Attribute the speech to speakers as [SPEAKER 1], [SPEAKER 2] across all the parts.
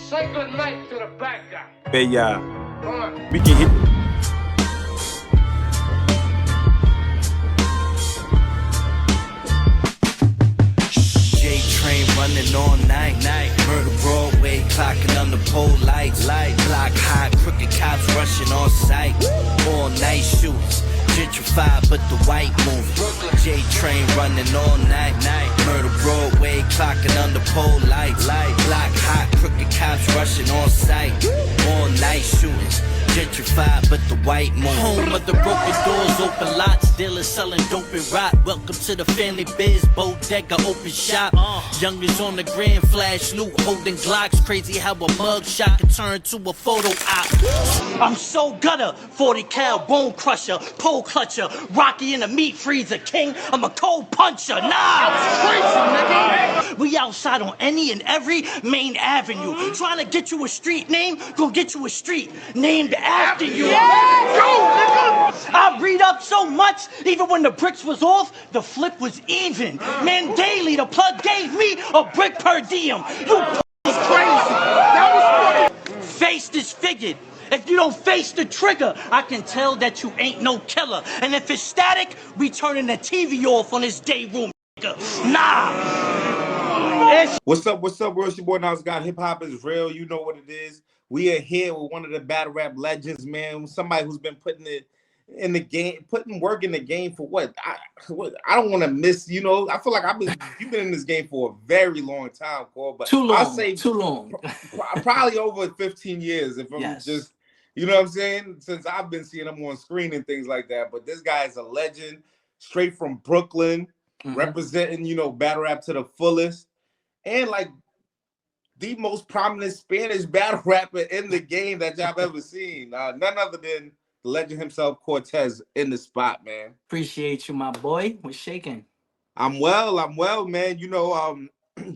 [SPEAKER 1] Say good night to the bad guy.
[SPEAKER 2] Hey,
[SPEAKER 1] Come on.
[SPEAKER 2] we can hit.
[SPEAKER 3] Train running all night. Murder Broadway, clocking on the pole lights. Block high, crooked cops rushing on sight. All night shooters, gentrified but the white movie. J train running all night. Murder Broadway, clocking on the pole lights. Block high, crooked cops rushing on sight. All night shooters, gentrified but the white movie. Home of the broken doors, open lots, dealers selling dope and rock. Welcome to the family biz, bodega open shop. Youngers on the grand flash loot, holding Glocks. Crazy how a mug shot can turn to a photo op. I'm so gutter, 40 cal bone crusher, pole clutcher, Rocky in the meat freezer, king. I'm a cold puncher. We outside on any and every main avenue, trying to get you a street name, gonna get you a street named after you. I read up so much, even when the bricks was off, the flip was even. Man, daily the plug gave me a brick per diem. You is crazy. That was funny. Face disfigured. If you don't face the trigger, I can tell that you ain't no killer. And if it's static, we turning the TV off on this day room, nigga. Nah.
[SPEAKER 2] What's up, world? It's your boy Nas God. Hip hop is real. You know what it is. We are here with one of the battle rap legends, man. Somebody who's been putting it in the game, putting work in the game for what? I don't want to miss, you know. I feel like you've been in this game for a very long time, Cole. But
[SPEAKER 3] Too long.
[SPEAKER 2] I'll say
[SPEAKER 3] too long.
[SPEAKER 2] Probably over 15 years, if I'm
[SPEAKER 3] Yes.
[SPEAKER 2] just, you know what I'm saying? Since I've been seeing him on screen and things like that. But this guy is a legend, straight from Brooklyn, representing, you know, battle rap to the fullest. And like the most prominent Spanish battle rapper in the game that y'all have ever seen. None other than the legend himself, Cortez, in the spot, man.
[SPEAKER 3] Appreciate you, my boy. We're shaking.
[SPEAKER 2] I'm well, man. You know,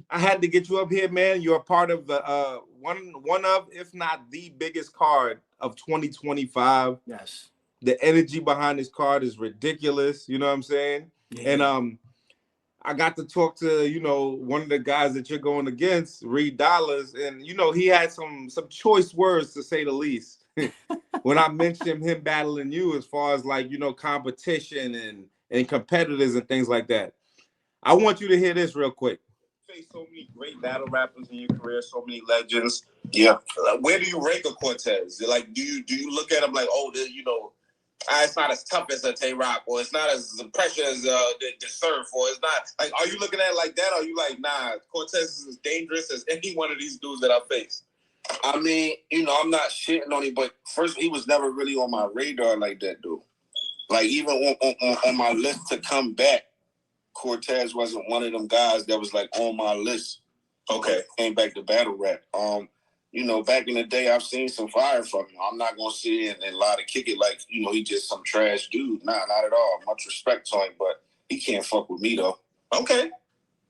[SPEAKER 2] I had to get you up here, man. You're a part of the one of, if not the biggest card of 2025.
[SPEAKER 3] Yes.
[SPEAKER 2] The energy behind this card is ridiculous. You know what I'm saying?
[SPEAKER 3] Yeah.
[SPEAKER 2] And I got to talk to, you know, one of the guys that you're going against, Reed Dollaz, and you know he had some choice words, to say the least, when I mentioned him battling you, as far as like, you know, competition and competitors and things like that. I want you to hear this real quick. You faced so many great battle rappers in your career, so many legends.
[SPEAKER 4] Yeah.
[SPEAKER 2] Where do you rank a Cortez? Like, do you look at him like, oh, you know, it's not as tough as a Tay-Rock, or it's not as pressure as the Surf, or it's not like, are you looking at it like that, or are you like, nah, Cortez is as dangerous as any one of these dudes that I face?
[SPEAKER 4] I mean, you know, I'm not shitting on him, but first, he was never really on my radar like that, dude. Like, even on my list to come back, Cortez wasn't one of them guys that was like on my list.
[SPEAKER 2] Okay.
[SPEAKER 4] Came back to battle rap. You know, back in the day, I've seen some fire from him. I'm not going to sit and lie to kick it like, you know, he just some trash dude. Nah, not at all. Much respect to him, but he can't fuck with me, though.
[SPEAKER 2] Okay.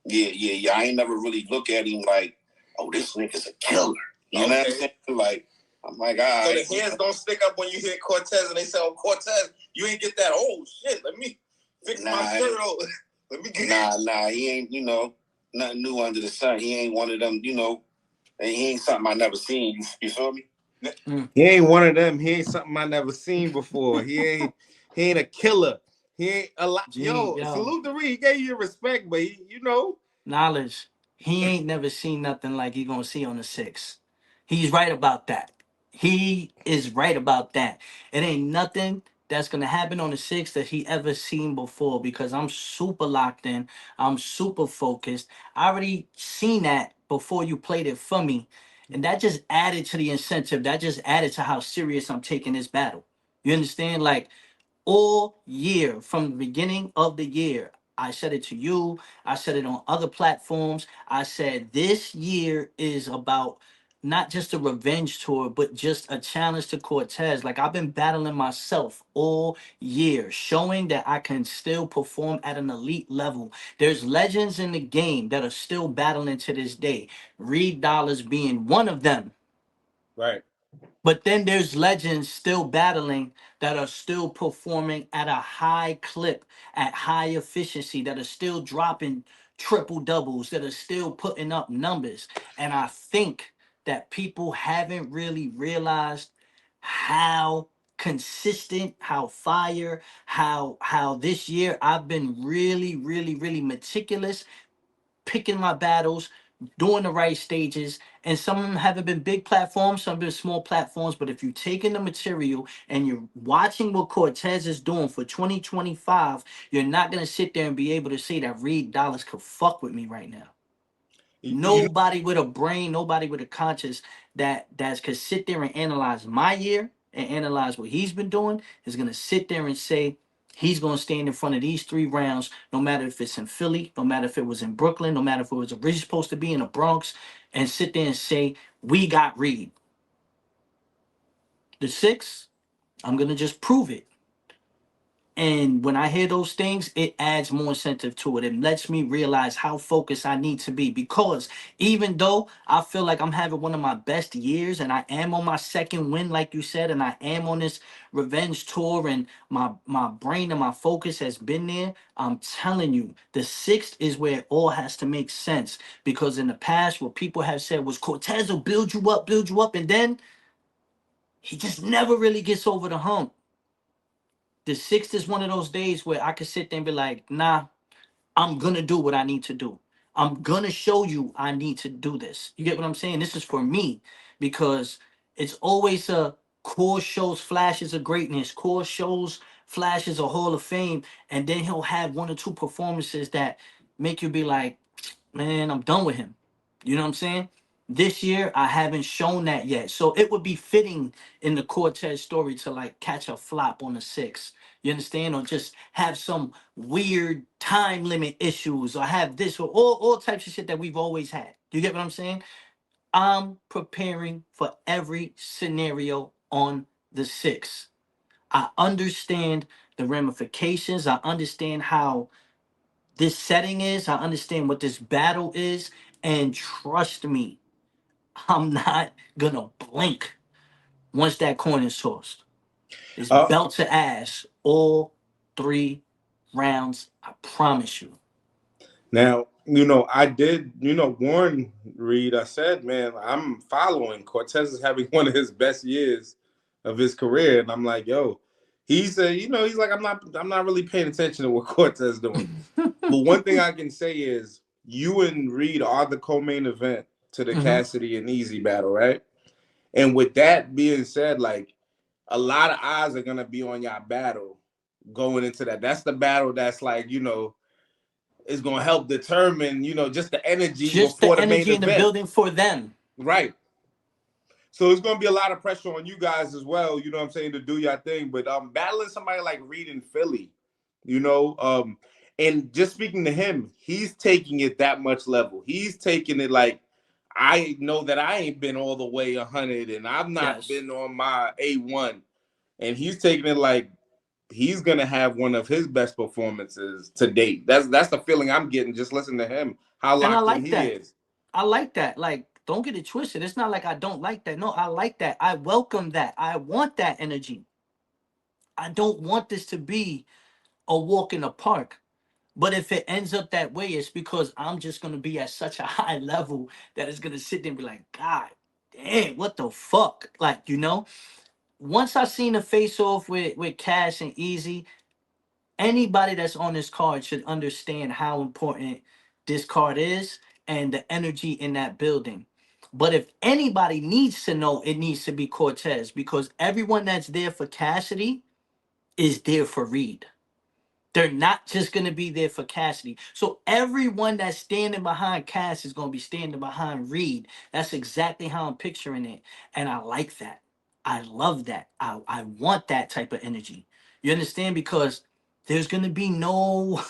[SPEAKER 4] Yeah. I ain't never really look at him like, oh, this nigga's a killer. You know what I'm saying? Like, I'm like, all right.
[SPEAKER 2] So the hands don't stick up when you hear Cortez and they say, oh, Cortez, you ain't get that. Oh, shit, let me fix my cereal. Let me get
[SPEAKER 4] Nah, he ain't, you know, nothing new under the sun. He ain't one of them, you know, and he ain't something I never seen. You feel me?
[SPEAKER 2] He ain't one of them. He ain't something I never seen before. He ain't a killer. He ain't a lot. Yo, salute to Reed. He gave you respect, but he, you know.
[SPEAKER 3] Knowledge. He ain't never seen nothing like he gonna see on the 6th. He's right about that. He is right about that. It ain't nothing that's gonna happen on the 6th that he ever seen before, because I'm super locked in. I'm super focused. I already seen that before you played it for me. And that just added to the incentive. That just added to how serious I'm taking this battle. You understand? Like, all year, from the beginning of the year, I said it to you. I said it on other platforms. I said this year is about not just a revenge tour, but just a challenge to Cortez. Like, I've been battling myself all year, showing that I can still perform at an elite level. There's legends in the game that are still battling to this day. Reed Dollaz being one of them.
[SPEAKER 2] Right.
[SPEAKER 3] But then there's legends still battling that are still performing at a high clip, at high efficiency, that are still dropping triple doubles, that are still putting up numbers. And I think that people haven't really realized how consistent, how fire, how this year I've been really, really, really meticulous, picking my battles, doing the right stages. And some of them haven't been big platforms, some have been small platforms. But if you're taking the material and you're watching what Cortez is doing for 2025, you're not gonna sit there and be able to say that Reed Dollaz could fuck with me right now.
[SPEAKER 2] You know,
[SPEAKER 3] Nobody with a brain, nobody with a conscience that could sit there and analyze my year and analyze what he's been doing is gonna sit there and say he's gonna stand in front of these 3 rounds, no matter if it's in Philly, no matter if it was in Brooklyn, no matter if it was originally supposed to be in the Bronx, and sit there and say, we got Reed. The 6, I'm gonna just prove it. And when I hear those things, it adds more incentive to it. It lets me realize how focused I need to be. Because even though I feel like I'm having one of my best years and I am on my second win, like you said, and I am on this revenge tour and my brain and my focus has been there, I'm telling you, the 6th is where it all has to make sense. Because in the past, what people have said was Cortez will build you up, and then he just never really gets over the hump. The 6th is one of those days where I could sit there and be like, nah, I'm gonna do what I need to do. I'm gonna show you I need to do this. You get what I'm saying? This is for me because it's always a core shows flashes of greatness, core shows flashes of Hall of Fame, and then he'll have 1 or 2 performances that make you be like, man, I'm done with him. You know what I'm saying? This year, I haven't shown that yet. So it would be fitting in the Cortez story to like catch a flop on the 6. You understand? Or just have some weird time limit issues or have this or all types of shit that we've always had. You get what I'm saying? I'm preparing for every scenario on the 6. I understand the ramifications. I understand how this setting is. I understand what this battle is. And trust me, I'm not gonna blink once that coin is tossed. It's
[SPEAKER 2] uh,
[SPEAKER 3] belt to ass all 3 rounds. I promise you.
[SPEAKER 2] now, I did, warn Reed. I said, man, I'm following. Cortez is having one of his best years of his career. And I'm like, yo, he's like, I'm not really paying attention to what Cortez is doing. But one thing I can say is you and Reed are the co-main event to the
[SPEAKER 3] Mhm.
[SPEAKER 2] Cassidy and Eazy battle, right? And with that being said, like a lot of eyes are gonna be on your battle going into that. That's the battle that's like, is gonna help determine, just the energy
[SPEAKER 3] Just
[SPEAKER 2] before
[SPEAKER 3] the
[SPEAKER 2] the main
[SPEAKER 3] energy in the
[SPEAKER 2] event.
[SPEAKER 3] building for them.
[SPEAKER 2] Right. So it's gonna be a lot of pressure on you guys as well, you know what I'm saying, to do your thing. But battling somebody like Reed in Philly, you know, and just speaking to him, he's taking it that much level. He's taking it like I know that I ain't been all the way 100 and I've not
[SPEAKER 3] Yes.
[SPEAKER 2] been on my A1. And he's taking it like he's gonna have one of his best performances to date. That's the feeling I'm getting just listening to him, how
[SPEAKER 3] And I
[SPEAKER 2] locked in
[SPEAKER 3] like
[SPEAKER 2] he
[SPEAKER 3] that.
[SPEAKER 2] is.
[SPEAKER 3] I like that. Like, don't get it twisted. It's not like I don't like that. No, I like that. I welcome that. I want that energy. I don't want this to be a walk in the park. But if it ends up that way, it's because I'm just gonna be at such a high level that it's gonna sit there and be like, God damn, what the fuck? Like, once I seen the face off with Cash and Easy, anybody that's on this card should understand how important this card is and the energy in that building. But if anybody needs to know, it needs to be Cortez because everyone that's there for Cassidy is there for Reed. They're not just going to be there for Cassidy. So everyone that's standing behind Cass is going to be standing behind Reed. That's exactly how I'm picturing it. And I like that. I love that. I want that type of energy. You understand? Because there's going to be no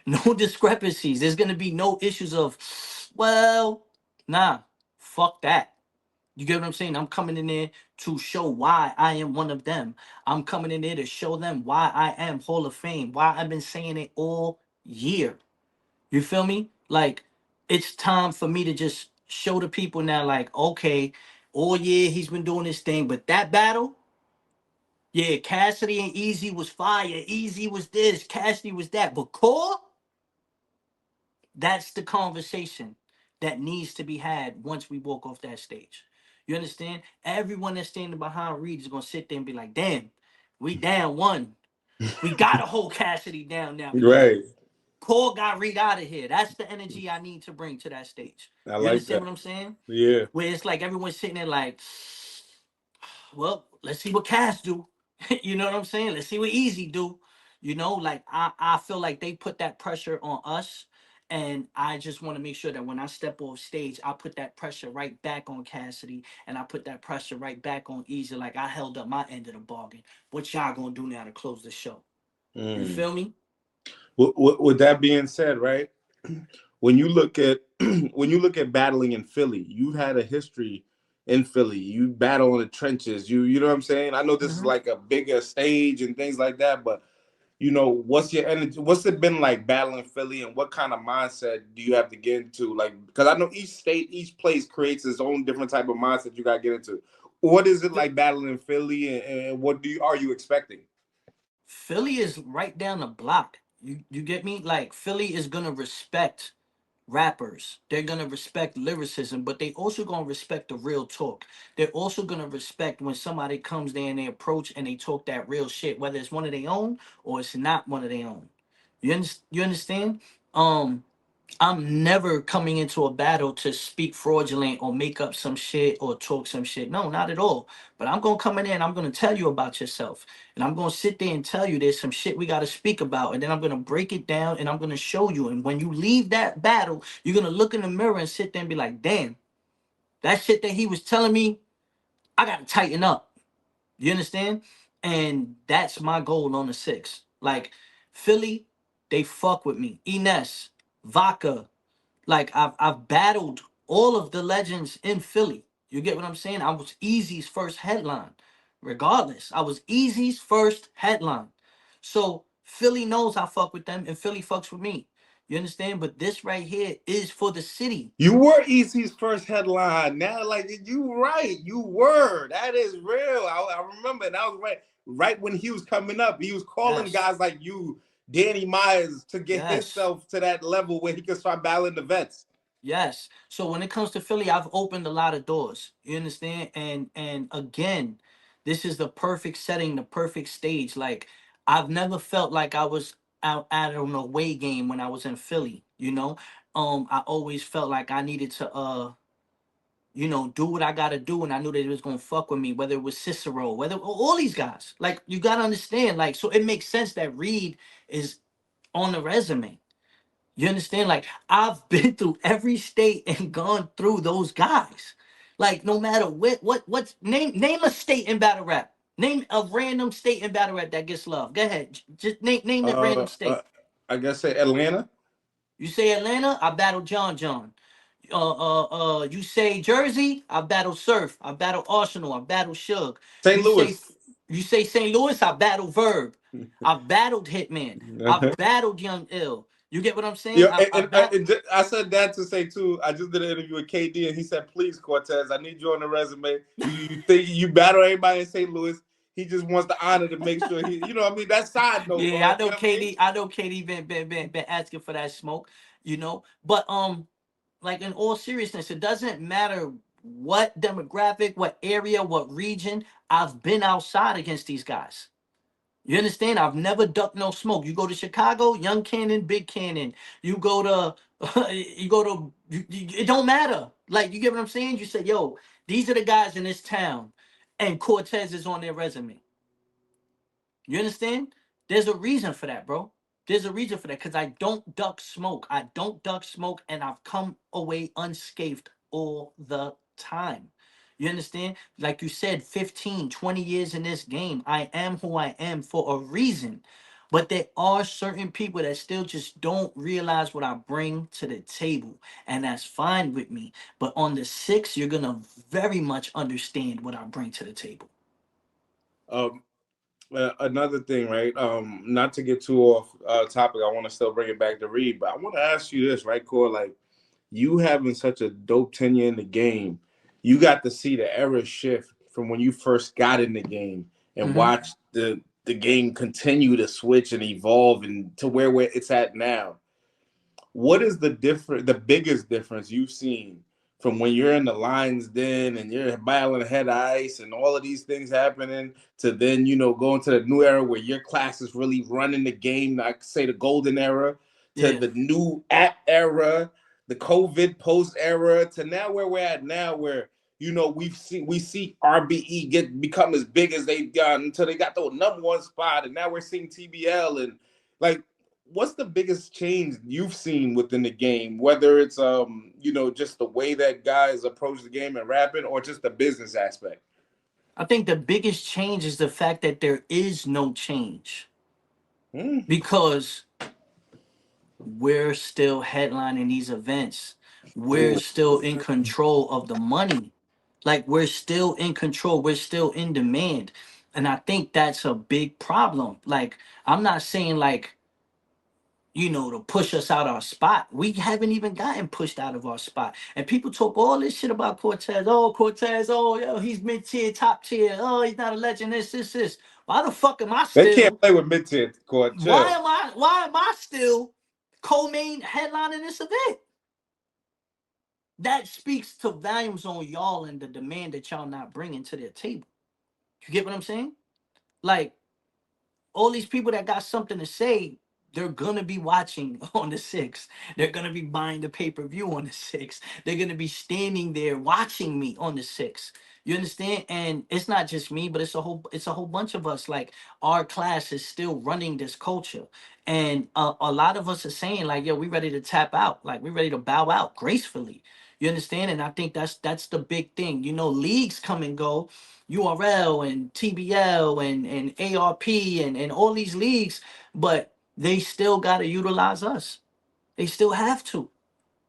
[SPEAKER 3] no discrepancies. There's going to be no issues of, well, nah, fuck that. You get what I'm saying? I'm coming in there to show why I am one of them. I'm coming in there to show them why I am Hall of Fame, why I've been saying it all year. You feel me? Like, it's time for me to just show the people now, like, okay, all year he's been doing this thing, but that battle, yeah, Cassidy and Easy was fire. Easy was this, Cassidy was that. But Core, that's the conversation that needs to be had once we walk off that stage. You understand? Everyone that's standing behind Reed is gonna sit there and be like, damn, we down one. We gotta hold Cassidy down now. We can't.
[SPEAKER 2] Right.
[SPEAKER 3] Paul got Reed out of here. That's the energy I need to bring to that stage.
[SPEAKER 2] I
[SPEAKER 3] You
[SPEAKER 2] like
[SPEAKER 3] understand
[SPEAKER 2] that.
[SPEAKER 3] what I'm saying?
[SPEAKER 2] Yeah.
[SPEAKER 3] Where it's like everyone's sitting there like, well, let's see what Cass do. You know what I'm saying? Let's see what Eazy do. You know, like I feel like they put that pressure on us. And I just want to make sure that when I step off stage, I put that pressure right back on Cassidy and I put that pressure right back on Eazy. Like I held up my end of the bargain. What y'all gonna do now to close the show? You
[SPEAKER 2] Mm.
[SPEAKER 3] feel me?
[SPEAKER 2] With that being said, right? When you look at when you look at battling in Philly, you've had a history in Philly. You battle in the trenches. You know what I'm saying? I know this is
[SPEAKER 3] Mhm.
[SPEAKER 2] like a bigger stage and things like that, but you know, what's your energy? What's it been like battling Philly, and what kind of mindset do you have to get into? Like, because I know each state, each place creates its own different type of mindset you got to get into. What is it like battling in Philly, and what are you expecting?
[SPEAKER 3] Philly is right down the block. You get me? Like Philly is gonna respect rappers. They're gonna respect lyricism, but they also gonna respect the real talk. They're also gonna respect when somebody comes there and they approach and they talk that real shit, whether it's one of their own or it's not one of their own. You understand? Um, I'm never coming into a battle to speak fraudulent or make up some shit or talk some shit. No, not at all. But I'm gonna come in there and I'm gonna tell you about yourself. And I'm gonna sit there and tell you there's some shit we gotta speak about. And then I'm gonna break it down and I'm gonna show you. And when you leave that battle, you're gonna look in the mirror and sit there and be like, damn, that shit that he was telling me, I gotta tighten up. You understand? And that's my goal on the six. Like Philly, they fuck with me. Ines, Vodka. Like I've battled all of the legends in Philly. You get what I'm saying? I was Easy's first headline. Regardless, I was Easy's first headline. So Philly knows I fuck with them and Philly fucks with me. You understand? But this right here is for the city.
[SPEAKER 2] You were EC's first headline. Now, like you, right? You were. That is real. I remember that was right when he was coming up. He was calling
[SPEAKER 3] Yes.
[SPEAKER 2] guys like you, Danny Myers, to get
[SPEAKER 3] Yes.
[SPEAKER 2] himself to that level where he could start battling the vets.
[SPEAKER 3] Yes. So when it comes to Philly, I've opened a lot of doors. You understand? And again, this is the perfect setting, the perfect stage. Like I've never felt like I was out on an away game when I was in Philly, you know? I always felt like I needed to do what I gotta do, and I knew that it was gonna fuck with me, whether it was Cicero, whether all these guys. Like you gotta understand, like, so it makes sense that Reed is on the resume. You understand? Like I've been through every state and gone through those guys. Like no matter what's name a state in battle rap. Name a random state in battle rap that gets love. Go ahead. Just name the random
[SPEAKER 2] Uh, uh,
[SPEAKER 3] state.
[SPEAKER 2] I guess say Atlanta,
[SPEAKER 3] You say Atlanta, I battle John John. You say Jersey, I battle Surf. I battle Arsenal. I battle Suge.
[SPEAKER 2] St.
[SPEAKER 3] You say
[SPEAKER 2] Louis.
[SPEAKER 3] you say St. Louis, I battle Verb. I've battled Hitman. I've battled Young Ill. You get what I'm saying?
[SPEAKER 2] Yeah,
[SPEAKER 3] I bat.
[SPEAKER 2] I said that to say too. I just did an interview with KD, and he said, "Please, Cortez, I need you on the resume. You think you battle everybody in St. Louis? He just wants the honor to make sure he, you know, what I mean, that's side note,
[SPEAKER 3] Yeah,
[SPEAKER 2] bro.
[SPEAKER 3] I
[SPEAKER 2] You
[SPEAKER 3] know
[SPEAKER 2] know what I mean?
[SPEAKER 3] KD. I know KD been asking for that smoke. But like in all seriousness, it doesn't matter what demographic, what area, what region. I've been outside against these guys. You understand? I've never ducked no smoke. You go to Chicago, Young Cannon, Big Cannon. You go to, it don't matter. Like, you get what I'm saying? You say, yo, these are the guys in this town, and Cortez is on their resume. You understand? There's a reason for that, bro. There's a reason for that because I don't duck smoke. I don't duck smoke, and I've come away unscathed all the time. You understand? Like you said, 15, 20 years in this game. I am who I am for a reason. But there are certain people that still just don't realize what I bring to the table. And that's fine with me. But on the six, you're going to very much understand what I bring to the table.
[SPEAKER 2] Um, Another thing, right? Not to get too off topic, I want to still bring it back to Reed, but I want to ask you this, right, Core? Like, you having such a dope tenure in the game, you got to see the era shift from when you first got in the game and
[SPEAKER 3] Mm-hmm.
[SPEAKER 2] watch the game continue to switch and evolve and to where it's at now. What is the biggest difference you've seen from when you're in the lion's den and you're battling head ice and all of these things happening to then, going to the new era where your class is really running the game, I could say the golden era, to
[SPEAKER 3] Yeah.
[SPEAKER 2] the new app era, the COVID post era, to now where we're at now, where we see RBE become as big as they've gotten until they got the #1 spot, and now we're seeing TBL. And like, what's the biggest change you've seen within the game, whether it's just the way that guys approach the game and rapping, or just the business aspect?
[SPEAKER 3] I think the biggest change is the fact that there is no change, because we're still headlining these events. We're still in control of the money. Like, we're still in control. We're still in demand. And I think that's a big problem. Like, I'm not saying like, to push us out our spot. We haven't even gotten pushed out of our spot. And people talk all this shit about Cortez. Oh, Cortez, oh, yo, he's mid-tier, top tier. Oh, he's not a legend. This. Why the fuck am I
[SPEAKER 2] They can't
[SPEAKER 3] still?
[SPEAKER 2] play with mid-tier, Court.
[SPEAKER 3] Why
[SPEAKER 2] Chill.
[SPEAKER 3] am I still co-main headlining this event? That speaks to volumes on y'all and the demand that y'all not bringing to their table. You get what I'm saying? Like, all these people that got something to say, they're gonna be watching on the 6th. They're gonna be buying the pay-per-view on the 6th. They're gonna be standing there watching me on the 6th. You understand? And it's not just me, but it's a whole bunch of us. Like, our class is still running this culture. And a lot of us are saying, like, yo, we ready to tap out. Like, we ready to bow out gracefully. You understand? And I think that's the big thing. Leagues come and go, URL and TBL and ARP and all these leagues, but they still got to utilize us. They still have to.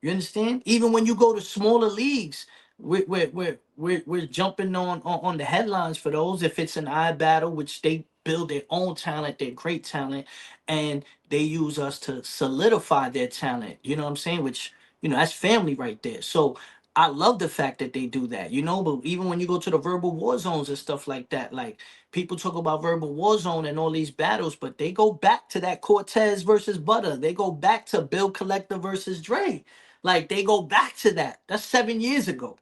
[SPEAKER 3] You understand? Even when you go to smaller leagues, we're jumping on the headlines for those. If it's an eye battle, which they build their own talent, they're great talent, and they use us to solidify their talent. You know what I'm saying? Which, that's family right there. So I love the fact that they do that. But even when you go to the verbal war zones and stuff like that, like, people talk about verbal war zone and all these battles, but they go back to that Cortez versus Butter. They go back to Bill Collector versus Dre. Like, they go back to that. That's 7 years ago.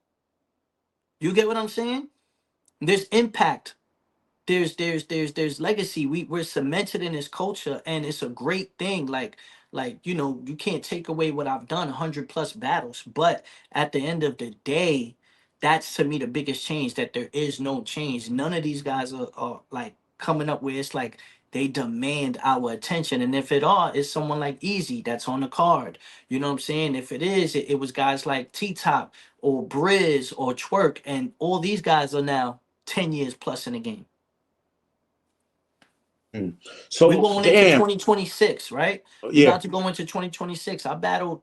[SPEAKER 3] You get what I'm saying? There's impact. There's legacy. We're cemented in this culture, and it's a great thing. You can't take away what I've done, 100+ battles. But at the end of the day, that's, to me, the biggest change, that there is no change. None of these guys are like coming up where it's like they demand our attention. And if it are, it's someone like Eazy that's on the card. You know what I'm saying? If it is, it was guys like T-Top or Briz or Twerk, and all these guys are now 10 years plus in the game. We're
[SPEAKER 2] So
[SPEAKER 3] going into
[SPEAKER 2] damn,
[SPEAKER 3] 2026, right? We're
[SPEAKER 2] yeah,
[SPEAKER 3] about to go into 2026. I battled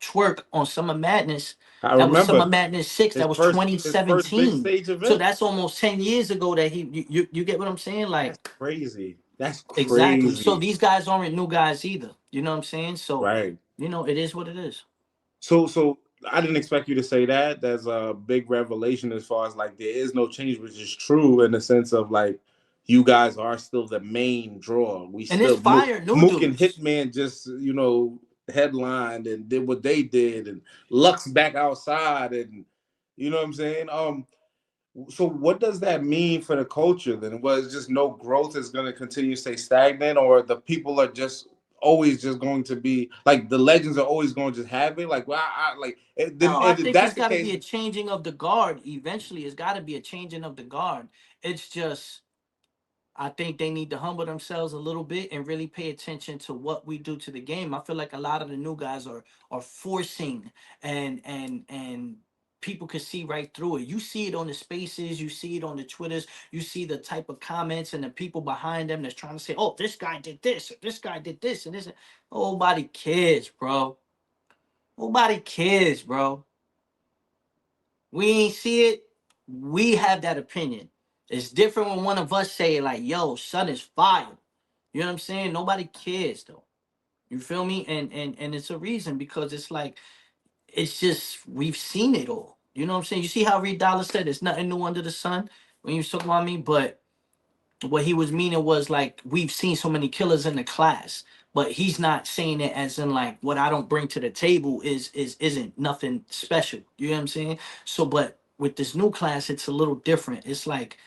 [SPEAKER 3] Twerk on Summer Madness.
[SPEAKER 2] I
[SPEAKER 3] That was Summer
[SPEAKER 2] remember
[SPEAKER 3] Madness 6.
[SPEAKER 2] his
[SPEAKER 3] That was
[SPEAKER 2] first big
[SPEAKER 3] 2017.
[SPEAKER 2] stage
[SPEAKER 3] So
[SPEAKER 2] event.
[SPEAKER 3] that's almost 10 years ago that you get what I'm saying?
[SPEAKER 2] That's
[SPEAKER 3] Like,
[SPEAKER 2] crazy. That's
[SPEAKER 3] exactly. So
[SPEAKER 2] crazy.
[SPEAKER 3] these guys aren't new guys either. You know what I'm saying? So,
[SPEAKER 2] Right.
[SPEAKER 3] it is what it is.
[SPEAKER 2] So I didn't expect you to say that. That's a big revelation as far as like there is no change, which is true in the sense of like you guys are still the main draw. We
[SPEAKER 3] And it's
[SPEAKER 2] still
[SPEAKER 3] fire new
[SPEAKER 2] Mook and
[SPEAKER 3] dudes.
[SPEAKER 2] Hitman just headlined and did what they did, and Lux back outside, and you know what I'm saying. So what does that mean for the culture then? Was just no growth is going to continue to stay stagnant, or the people are just always just going to be like the legends are always going to just have it? Like, well, then
[SPEAKER 3] No, I
[SPEAKER 2] if
[SPEAKER 3] think
[SPEAKER 2] that's
[SPEAKER 3] it's
[SPEAKER 2] the
[SPEAKER 3] got to
[SPEAKER 2] case,
[SPEAKER 3] be a changing of the guard. Eventually, it's got to be a changing of the guard. It's just, I think they need to humble themselves a little bit and really pay attention to what we do to the game. I feel like a lot of the new guys are forcing, and people can see right through it. You see it on the spaces, you see it on the Twitters, you see the type of comments and the people behind them that's trying to say, "Oh, this guy did this, or this guy did this, and this." Nobody cares, bro. Nobody cares, bro. We ain't see it. We have that opinion. It's different when one of us say like, "Yo, son is fire." You know what I'm saying? Nobody cares though. You feel me? And it's a reason, because it's like, it's just, we've seen it all. You know what I'm saying? You see how Reed Dollaz said there's nothing new under the sun when he was talking about me, but what he was meaning was like, we've seen so many killers in the class. but he's not saying it as in like what I don't bring to the table isn't nothing special. You know what I'm saying? So, but with this new class, it's a little different. It's like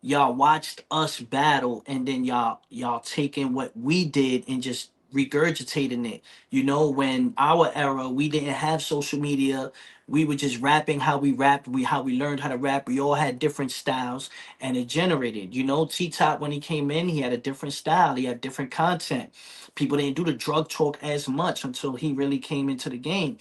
[SPEAKER 3] y'all watched us battle, and then y'all taking what we did and just regurgitating it. You know, when our era, we didn't have social media. We were just rapping how we rapped, how we learned how to rap. We all had different styles, and it generated. You know, T Top, when he came in, he had a different style. He had different content. People didn't do the drug talk as much until he really came into the game.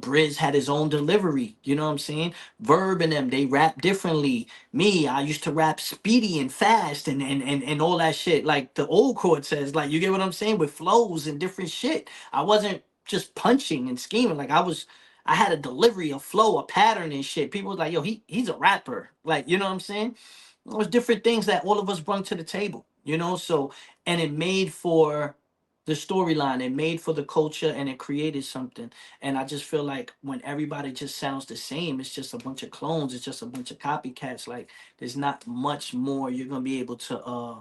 [SPEAKER 3] Briz had his own delivery. You know what I'm saying? Verb and them, they rap differently. Me, I used to rap speedy and fast and all that shit. Like the old Cortez, like you get what I'm saying, with flows and different shit. I wasn't just punching and scheming. Like I had a delivery, a flow, a pattern and shit. People was like, yo, he's a rapper. Like, you know what I'm saying? It was different things that all of us brought to the table, you know? So, and it made for the storyline, it made for the culture, and it created something. And I just feel like when everybody just sounds the same, it's just a bunch of clones, it's just a bunch of copycats. Like, there's not much more you're gonna be able to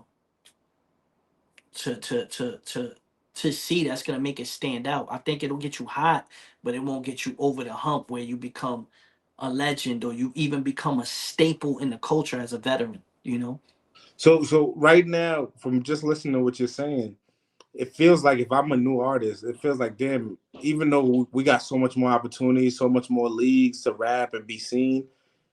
[SPEAKER 3] to to to to see that's gonna make it stand out. I think it'll get you hot, but it won't get you over the hump where you become a legend or you even become a staple in the culture as a veteran, you know?
[SPEAKER 2] So right now, from just listening to what you're saying, it feels like if I'm a new artist, it feels like damn. Even though we got so much more opportunities, so much more leagues to rap and be seen,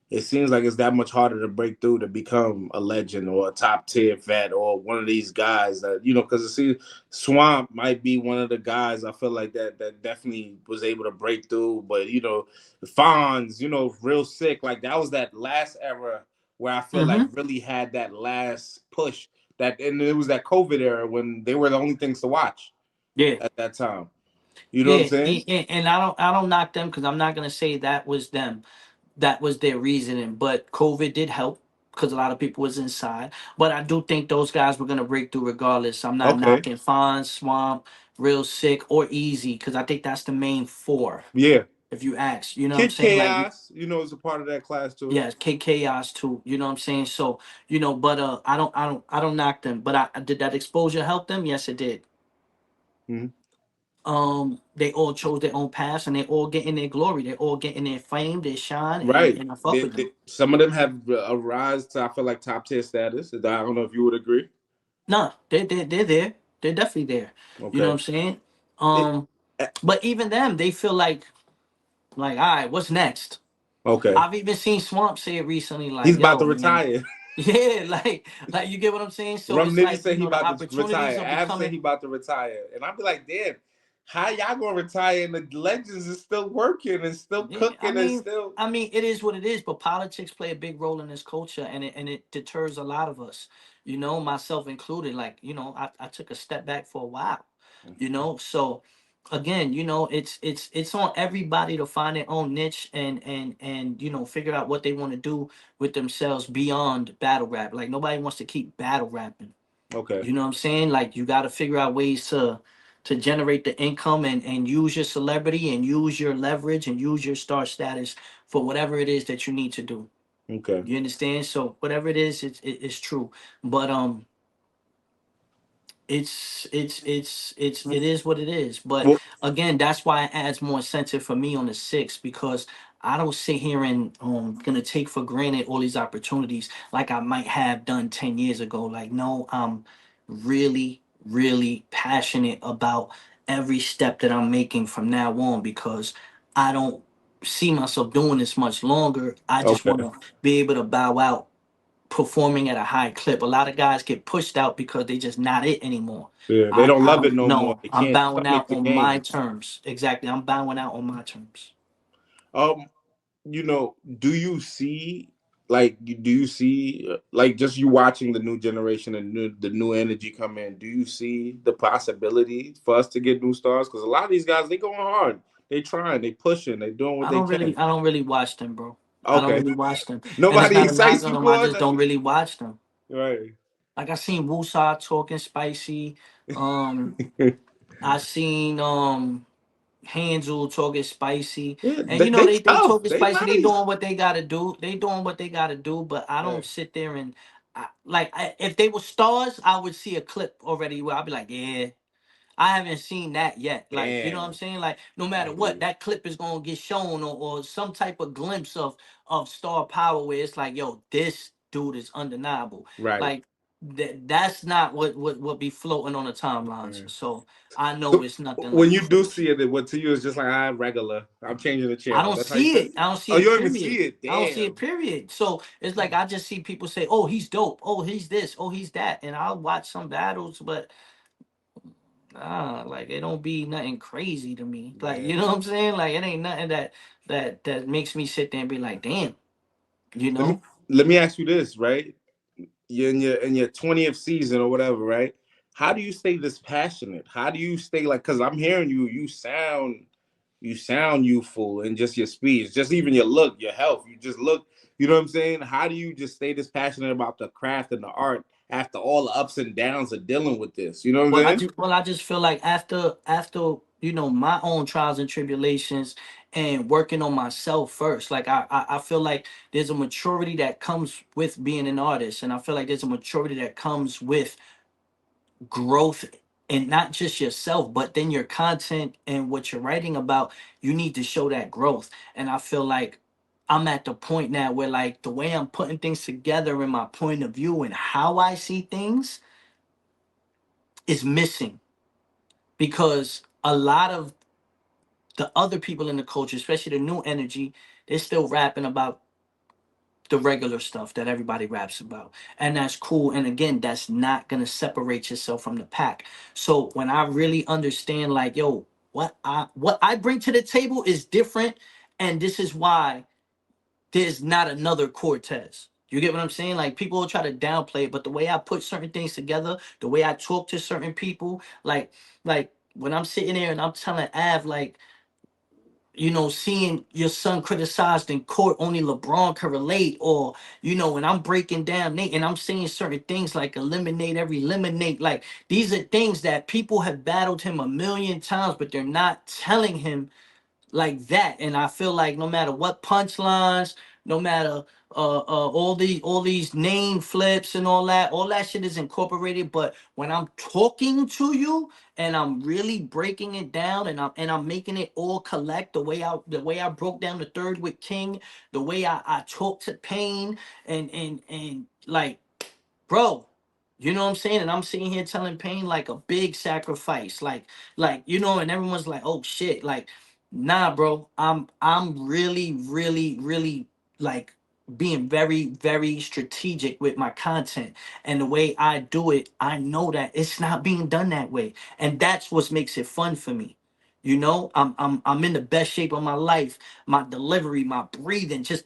[SPEAKER 2] it seems like it's that much harder to break through to become a legend or a top tier vet or one of these guys that, you know, because it seems Swamp might be one of the guys I feel like that definitely was able to break through. But, you know, Fonz, you know, real sick. Like that was that last era where I feel like
[SPEAKER 3] Mm-hmm.
[SPEAKER 2] really had that last push. That and it was that COVID era when they were the only things to watch
[SPEAKER 3] Yeah.
[SPEAKER 2] at that time. You know what I'm
[SPEAKER 3] Yeah,
[SPEAKER 2] saying?
[SPEAKER 3] and I don't knock them because I'm not gonna say that was them, that was their reasoning. But COVID did help because a lot of people was inside. But I do think those guys were gonna break through regardless. I'm not
[SPEAKER 2] Okay.
[SPEAKER 3] knocking Fonz, Swamp, Real Sick, or Easy because I think that's the main four.
[SPEAKER 2] Yeah.
[SPEAKER 3] If you ask, you know what I'm
[SPEAKER 2] Kid
[SPEAKER 3] saying? Like,
[SPEAKER 2] Chaos, you know, is a part of that class too.
[SPEAKER 3] yeah, K Chaos too. You know what I'm saying? So but I don't knock them. But did that exposure help them? Yes, it did.
[SPEAKER 2] Mhm.
[SPEAKER 3] They all chose their own paths and they all getting their glory. They all getting their fame, their shine, and,
[SPEAKER 2] Right.
[SPEAKER 3] and I fuck with them.
[SPEAKER 2] Some of them have a rise to, I feel like, top tier status. I don't know if you would agree.
[SPEAKER 3] No, they're there. They're definitely there. You know what
[SPEAKER 2] Okay.
[SPEAKER 3] I'm saying?
[SPEAKER 2] It, eh,
[SPEAKER 3] But even them, they feel like, all right, what's next?
[SPEAKER 2] okay.
[SPEAKER 3] I've even seen Swamp say it recently,
[SPEAKER 2] He's
[SPEAKER 3] like,
[SPEAKER 2] about
[SPEAKER 3] yo,
[SPEAKER 2] to
[SPEAKER 3] man,
[SPEAKER 2] retire.
[SPEAKER 3] yeah, like you get what I'm saying? So
[SPEAKER 2] Rum
[SPEAKER 3] it's
[SPEAKER 2] Nitty
[SPEAKER 3] like,
[SPEAKER 2] said he
[SPEAKER 3] the
[SPEAKER 2] about to
[SPEAKER 3] opportunities
[SPEAKER 2] retire.
[SPEAKER 3] are
[SPEAKER 2] Av said
[SPEAKER 3] becoming.
[SPEAKER 2] he about to retire. And I'd be like, damn, how y'all gonna retire and the legends is still working and still
[SPEAKER 3] Yeah, I
[SPEAKER 2] cooking and
[SPEAKER 3] mean,
[SPEAKER 2] still
[SPEAKER 3] it is what it is, but politics play a big role in this culture, and it deters a lot of us, myself included. Like, I took a step back for a while, So again, it's on everybody to find their own niche and figure out what they want to do with themselves beyond battle rap. Like nobody wants to keep battle rapping.
[SPEAKER 2] okay.
[SPEAKER 3] You know what I'm saying? Like you got to figure out ways to generate the income and use your celebrity and use your leverage and use your star status for whatever it is that you need to do.
[SPEAKER 2] Okay.
[SPEAKER 3] You understand? So whatever it is, it's true. But it is what it is. But
[SPEAKER 2] Well,
[SPEAKER 3] again, that's why it adds more incentive for me on the six because I don't sit here and gonna take for granted all these opportunities like I might have done 10 years ago. Like, no, I'm really, really passionate about every step that I'm making from now on because I don't see myself doing this much longer. I just
[SPEAKER 2] okay.
[SPEAKER 3] want to be able to bow out performing at a high clip. A lot of guys get pushed out because they just not it anymore.
[SPEAKER 2] Yeah, they
[SPEAKER 3] I,
[SPEAKER 2] don't
[SPEAKER 3] I
[SPEAKER 2] love it
[SPEAKER 3] don't
[SPEAKER 2] no more.
[SPEAKER 3] know.
[SPEAKER 2] They
[SPEAKER 3] I'm
[SPEAKER 2] can't
[SPEAKER 3] bowing
[SPEAKER 2] stomach
[SPEAKER 3] out
[SPEAKER 2] the
[SPEAKER 3] on my
[SPEAKER 2] game.
[SPEAKER 3] terms. Exactly. I'm bowing out on my terms.
[SPEAKER 2] Um, do you see like do you see like just you watching the new generation and the new energy come in? Do you see the possibility for us to get new stars? Because a lot of these guys they going hard, they trying, they pushing, they doing what
[SPEAKER 3] I
[SPEAKER 2] they
[SPEAKER 3] don't really
[SPEAKER 2] can.
[SPEAKER 3] I don't really watch them, bro. I don't
[SPEAKER 2] Okay,
[SPEAKER 3] really watch them. And it's
[SPEAKER 2] nobody
[SPEAKER 3] not a knock
[SPEAKER 2] excites
[SPEAKER 3] on
[SPEAKER 2] you
[SPEAKER 3] them. I
[SPEAKER 2] for
[SPEAKER 3] just don't
[SPEAKER 2] it.
[SPEAKER 3] really watch them.
[SPEAKER 2] Right.
[SPEAKER 3] Like I seen Wusa talking spicy. Um I seen Hansel talking spicy.
[SPEAKER 2] Yeah,
[SPEAKER 3] And
[SPEAKER 2] they
[SPEAKER 3] they
[SPEAKER 2] tough.
[SPEAKER 3] talking
[SPEAKER 2] They
[SPEAKER 3] spicy. They
[SPEAKER 2] nice.
[SPEAKER 3] doing what they gotta do. They doing what they gotta do. But I don't
[SPEAKER 2] Right.
[SPEAKER 3] sit there and if they were stars, I would see a clip already where I'd be like, yeah. I haven't seen that yet. Like, you know what I'm
[SPEAKER 2] Damn.
[SPEAKER 3] saying? Like, no matter what, that clip is gonna get shown, or some type of glimpse of star power where it's like, yo, this dude is undeniable.
[SPEAKER 2] Right.
[SPEAKER 3] Like that's not what be floating on the timelines.
[SPEAKER 2] Mm.
[SPEAKER 3] So I know
[SPEAKER 2] So
[SPEAKER 3] it's nothing
[SPEAKER 2] when
[SPEAKER 3] like
[SPEAKER 2] you do
[SPEAKER 3] close.
[SPEAKER 2] see it, what to you is just like regular. I'm changing the
[SPEAKER 3] I
[SPEAKER 2] channel.
[SPEAKER 3] don't
[SPEAKER 2] That's how you
[SPEAKER 3] see
[SPEAKER 2] feel.
[SPEAKER 3] it. I don't see
[SPEAKER 2] Oh, you
[SPEAKER 3] it,
[SPEAKER 2] don't even
[SPEAKER 3] period.
[SPEAKER 2] see it.
[SPEAKER 3] I don't see it,
[SPEAKER 2] Damn.
[SPEAKER 3] period. So it's like I just see people say, oh, he's dope. Oh, he's this. Oh, he's that. And I'll watch some battles, but like it don't be nothing crazy to me. Like,
[SPEAKER 2] Yeah.
[SPEAKER 3] you know what I'm saying? Like it ain't nothing that makes me sit there and be like, damn, you
[SPEAKER 2] Let me
[SPEAKER 3] know?
[SPEAKER 2] let me ask you this, right? You're in your 20th season or whatever, right? How do you stay this passionate? How do you stay like? Because I'm hearing you. You sound youthful in just your speech, just even your look, your health. You just look. You know what I'm saying? How do you just stay this passionate about the craft and the art after all the ups and downs of dealing with this? You know what I'm saying?
[SPEAKER 3] I just feel like after my own trials and tribulations and working on myself first, like I feel like there's a maturity that comes with being an artist, and I feel like there's a maturity that comes with growth, and not just yourself but then your content and what you're writing about. You need to show that growth, and I feel like I'm at the point now where like the way I'm putting things together and my point of view and how I see things is missing, because a lot of the other people in the culture, especially the new energy, they're still rapping about the regular stuff that everybody raps about. And that's cool. And again, that's not gonna separate yourself from the pack. So when I really understand, like, yo, what I bring to the table is different, and this is why there's not another Cortez. You get what I'm saying? Like people will try to downplay it, but the way I put certain things together, the way I talk to certain people, like when I'm sitting there and I'm telling Av, like, seeing your son criticized in court, only LeBron can relate, or when I'm breaking down Nate and I'm saying certain things like eliminate every eliminate, like these are things that people have battled him a million times, but they're not telling him like that. And I feel like no matter what punchlines, no matter all these name flips and all that shit is incorporated. But when I'm talking to you and I'm really breaking it down, and I'm making it all collect the way I broke down the third with King, the way I talk to Pain, and like, bro, you know what I'm saying? And I'm sitting here telling Pain like a big sacrifice, and everyone's like, oh shit, like, nah, bro, I'm really, really, really like being very, very strategic with my content and the way I do it. I know that it's not being done that way, and that's what makes it fun for me. I'm in the best shape of my life. My delivery, my breathing, just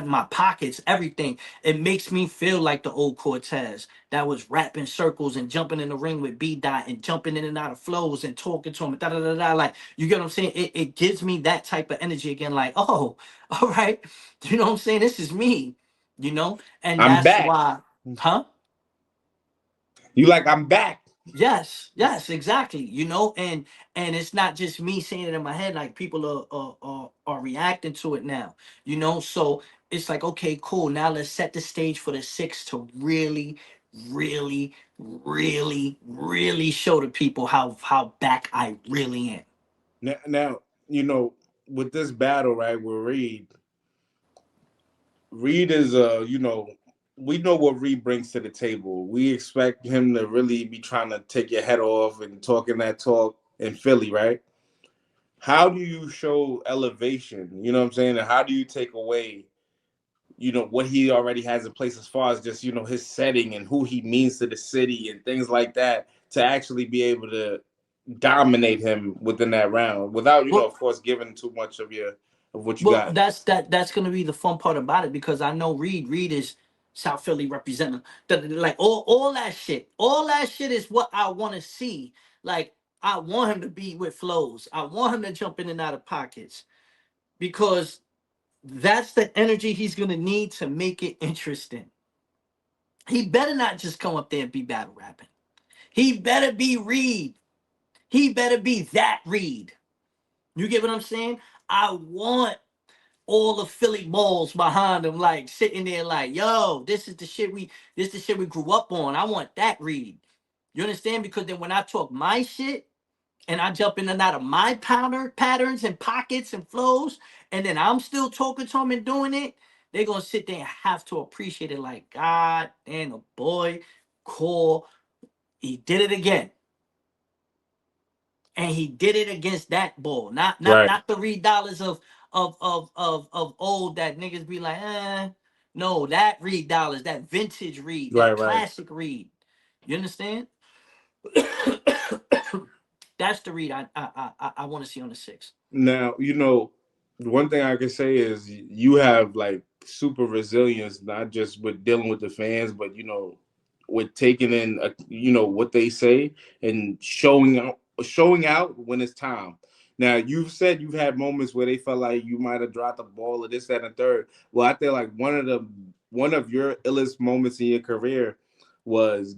[SPEAKER 3] my pockets, everything. It makes me feel like the old Cortez that was rapping circles and jumping in the ring with B Dot and jumping in and out of flows and talking to him. Da da da da. Like, you get what I'm saying? It gives me that type of energy again. Like, oh, all right. You know what I'm saying? This is me. And
[SPEAKER 2] I'm
[SPEAKER 3] that's
[SPEAKER 2] back.
[SPEAKER 3] why, huh?
[SPEAKER 2] You like I'm back.
[SPEAKER 3] Yes, exactly. And it's not just me saying it in my head. Like people are reacting to it now. So it's like, okay, cool. Now let's set the stage for the six to really, really, really, really show the people how back I really am.
[SPEAKER 2] Now, with this battle, right, with Reed is we know what Reed brings to the table. We expect him to really be trying to take your head off and talking that talk in Philly, right? How do you show elevation? You know what I'm saying? And how do you take away, what he already has in place as far as just, his setting and who he means to the city and things like that to actually be able to dominate him within that round without,
[SPEAKER 3] Well,
[SPEAKER 2] of course, giving too much of what you
[SPEAKER 3] Well,
[SPEAKER 2] got.
[SPEAKER 3] that's gonna be the fun part about it, because I know Reed. Reed is South Philly representative. Like all that shit. All that shit is what I want to see. Like, I want him to be with flows. I want him to jump in and out of pockets, because that's the energy he's gonna need to make it interesting. He better not just come up there and be battle rapping. He better be Reed. He better be that Reed. You get what I'm saying? I want all the Philly balls behind him, like sitting there, like, yo, this is the shit we grew up on. I want that Reed. You understand? Because then when I talk my shit, and I jump in and out of my patterns and pockets and flows, and then I'm still talking to them and doing it, they're gonna sit there and have to appreciate it like, God damn, the boy, cool, he did it again. And he did it against that ball.
[SPEAKER 2] Right.
[SPEAKER 3] Not the Reed Dollaz of old that niggas be like, no, that Reed Dollaz, that vintage Reed, that
[SPEAKER 2] Right.
[SPEAKER 3] classic Reed. You understand? That's the Reed I want to see on the 6.
[SPEAKER 2] Now, one thing I can say is you have like super resilience, not just with dealing with the fans, but with taking in what they say and showing out when it's time. Now, you've said you've had moments where they felt like you might have dropped the ball or this, that, and the third. Well, I think like one of your illest moments in your career was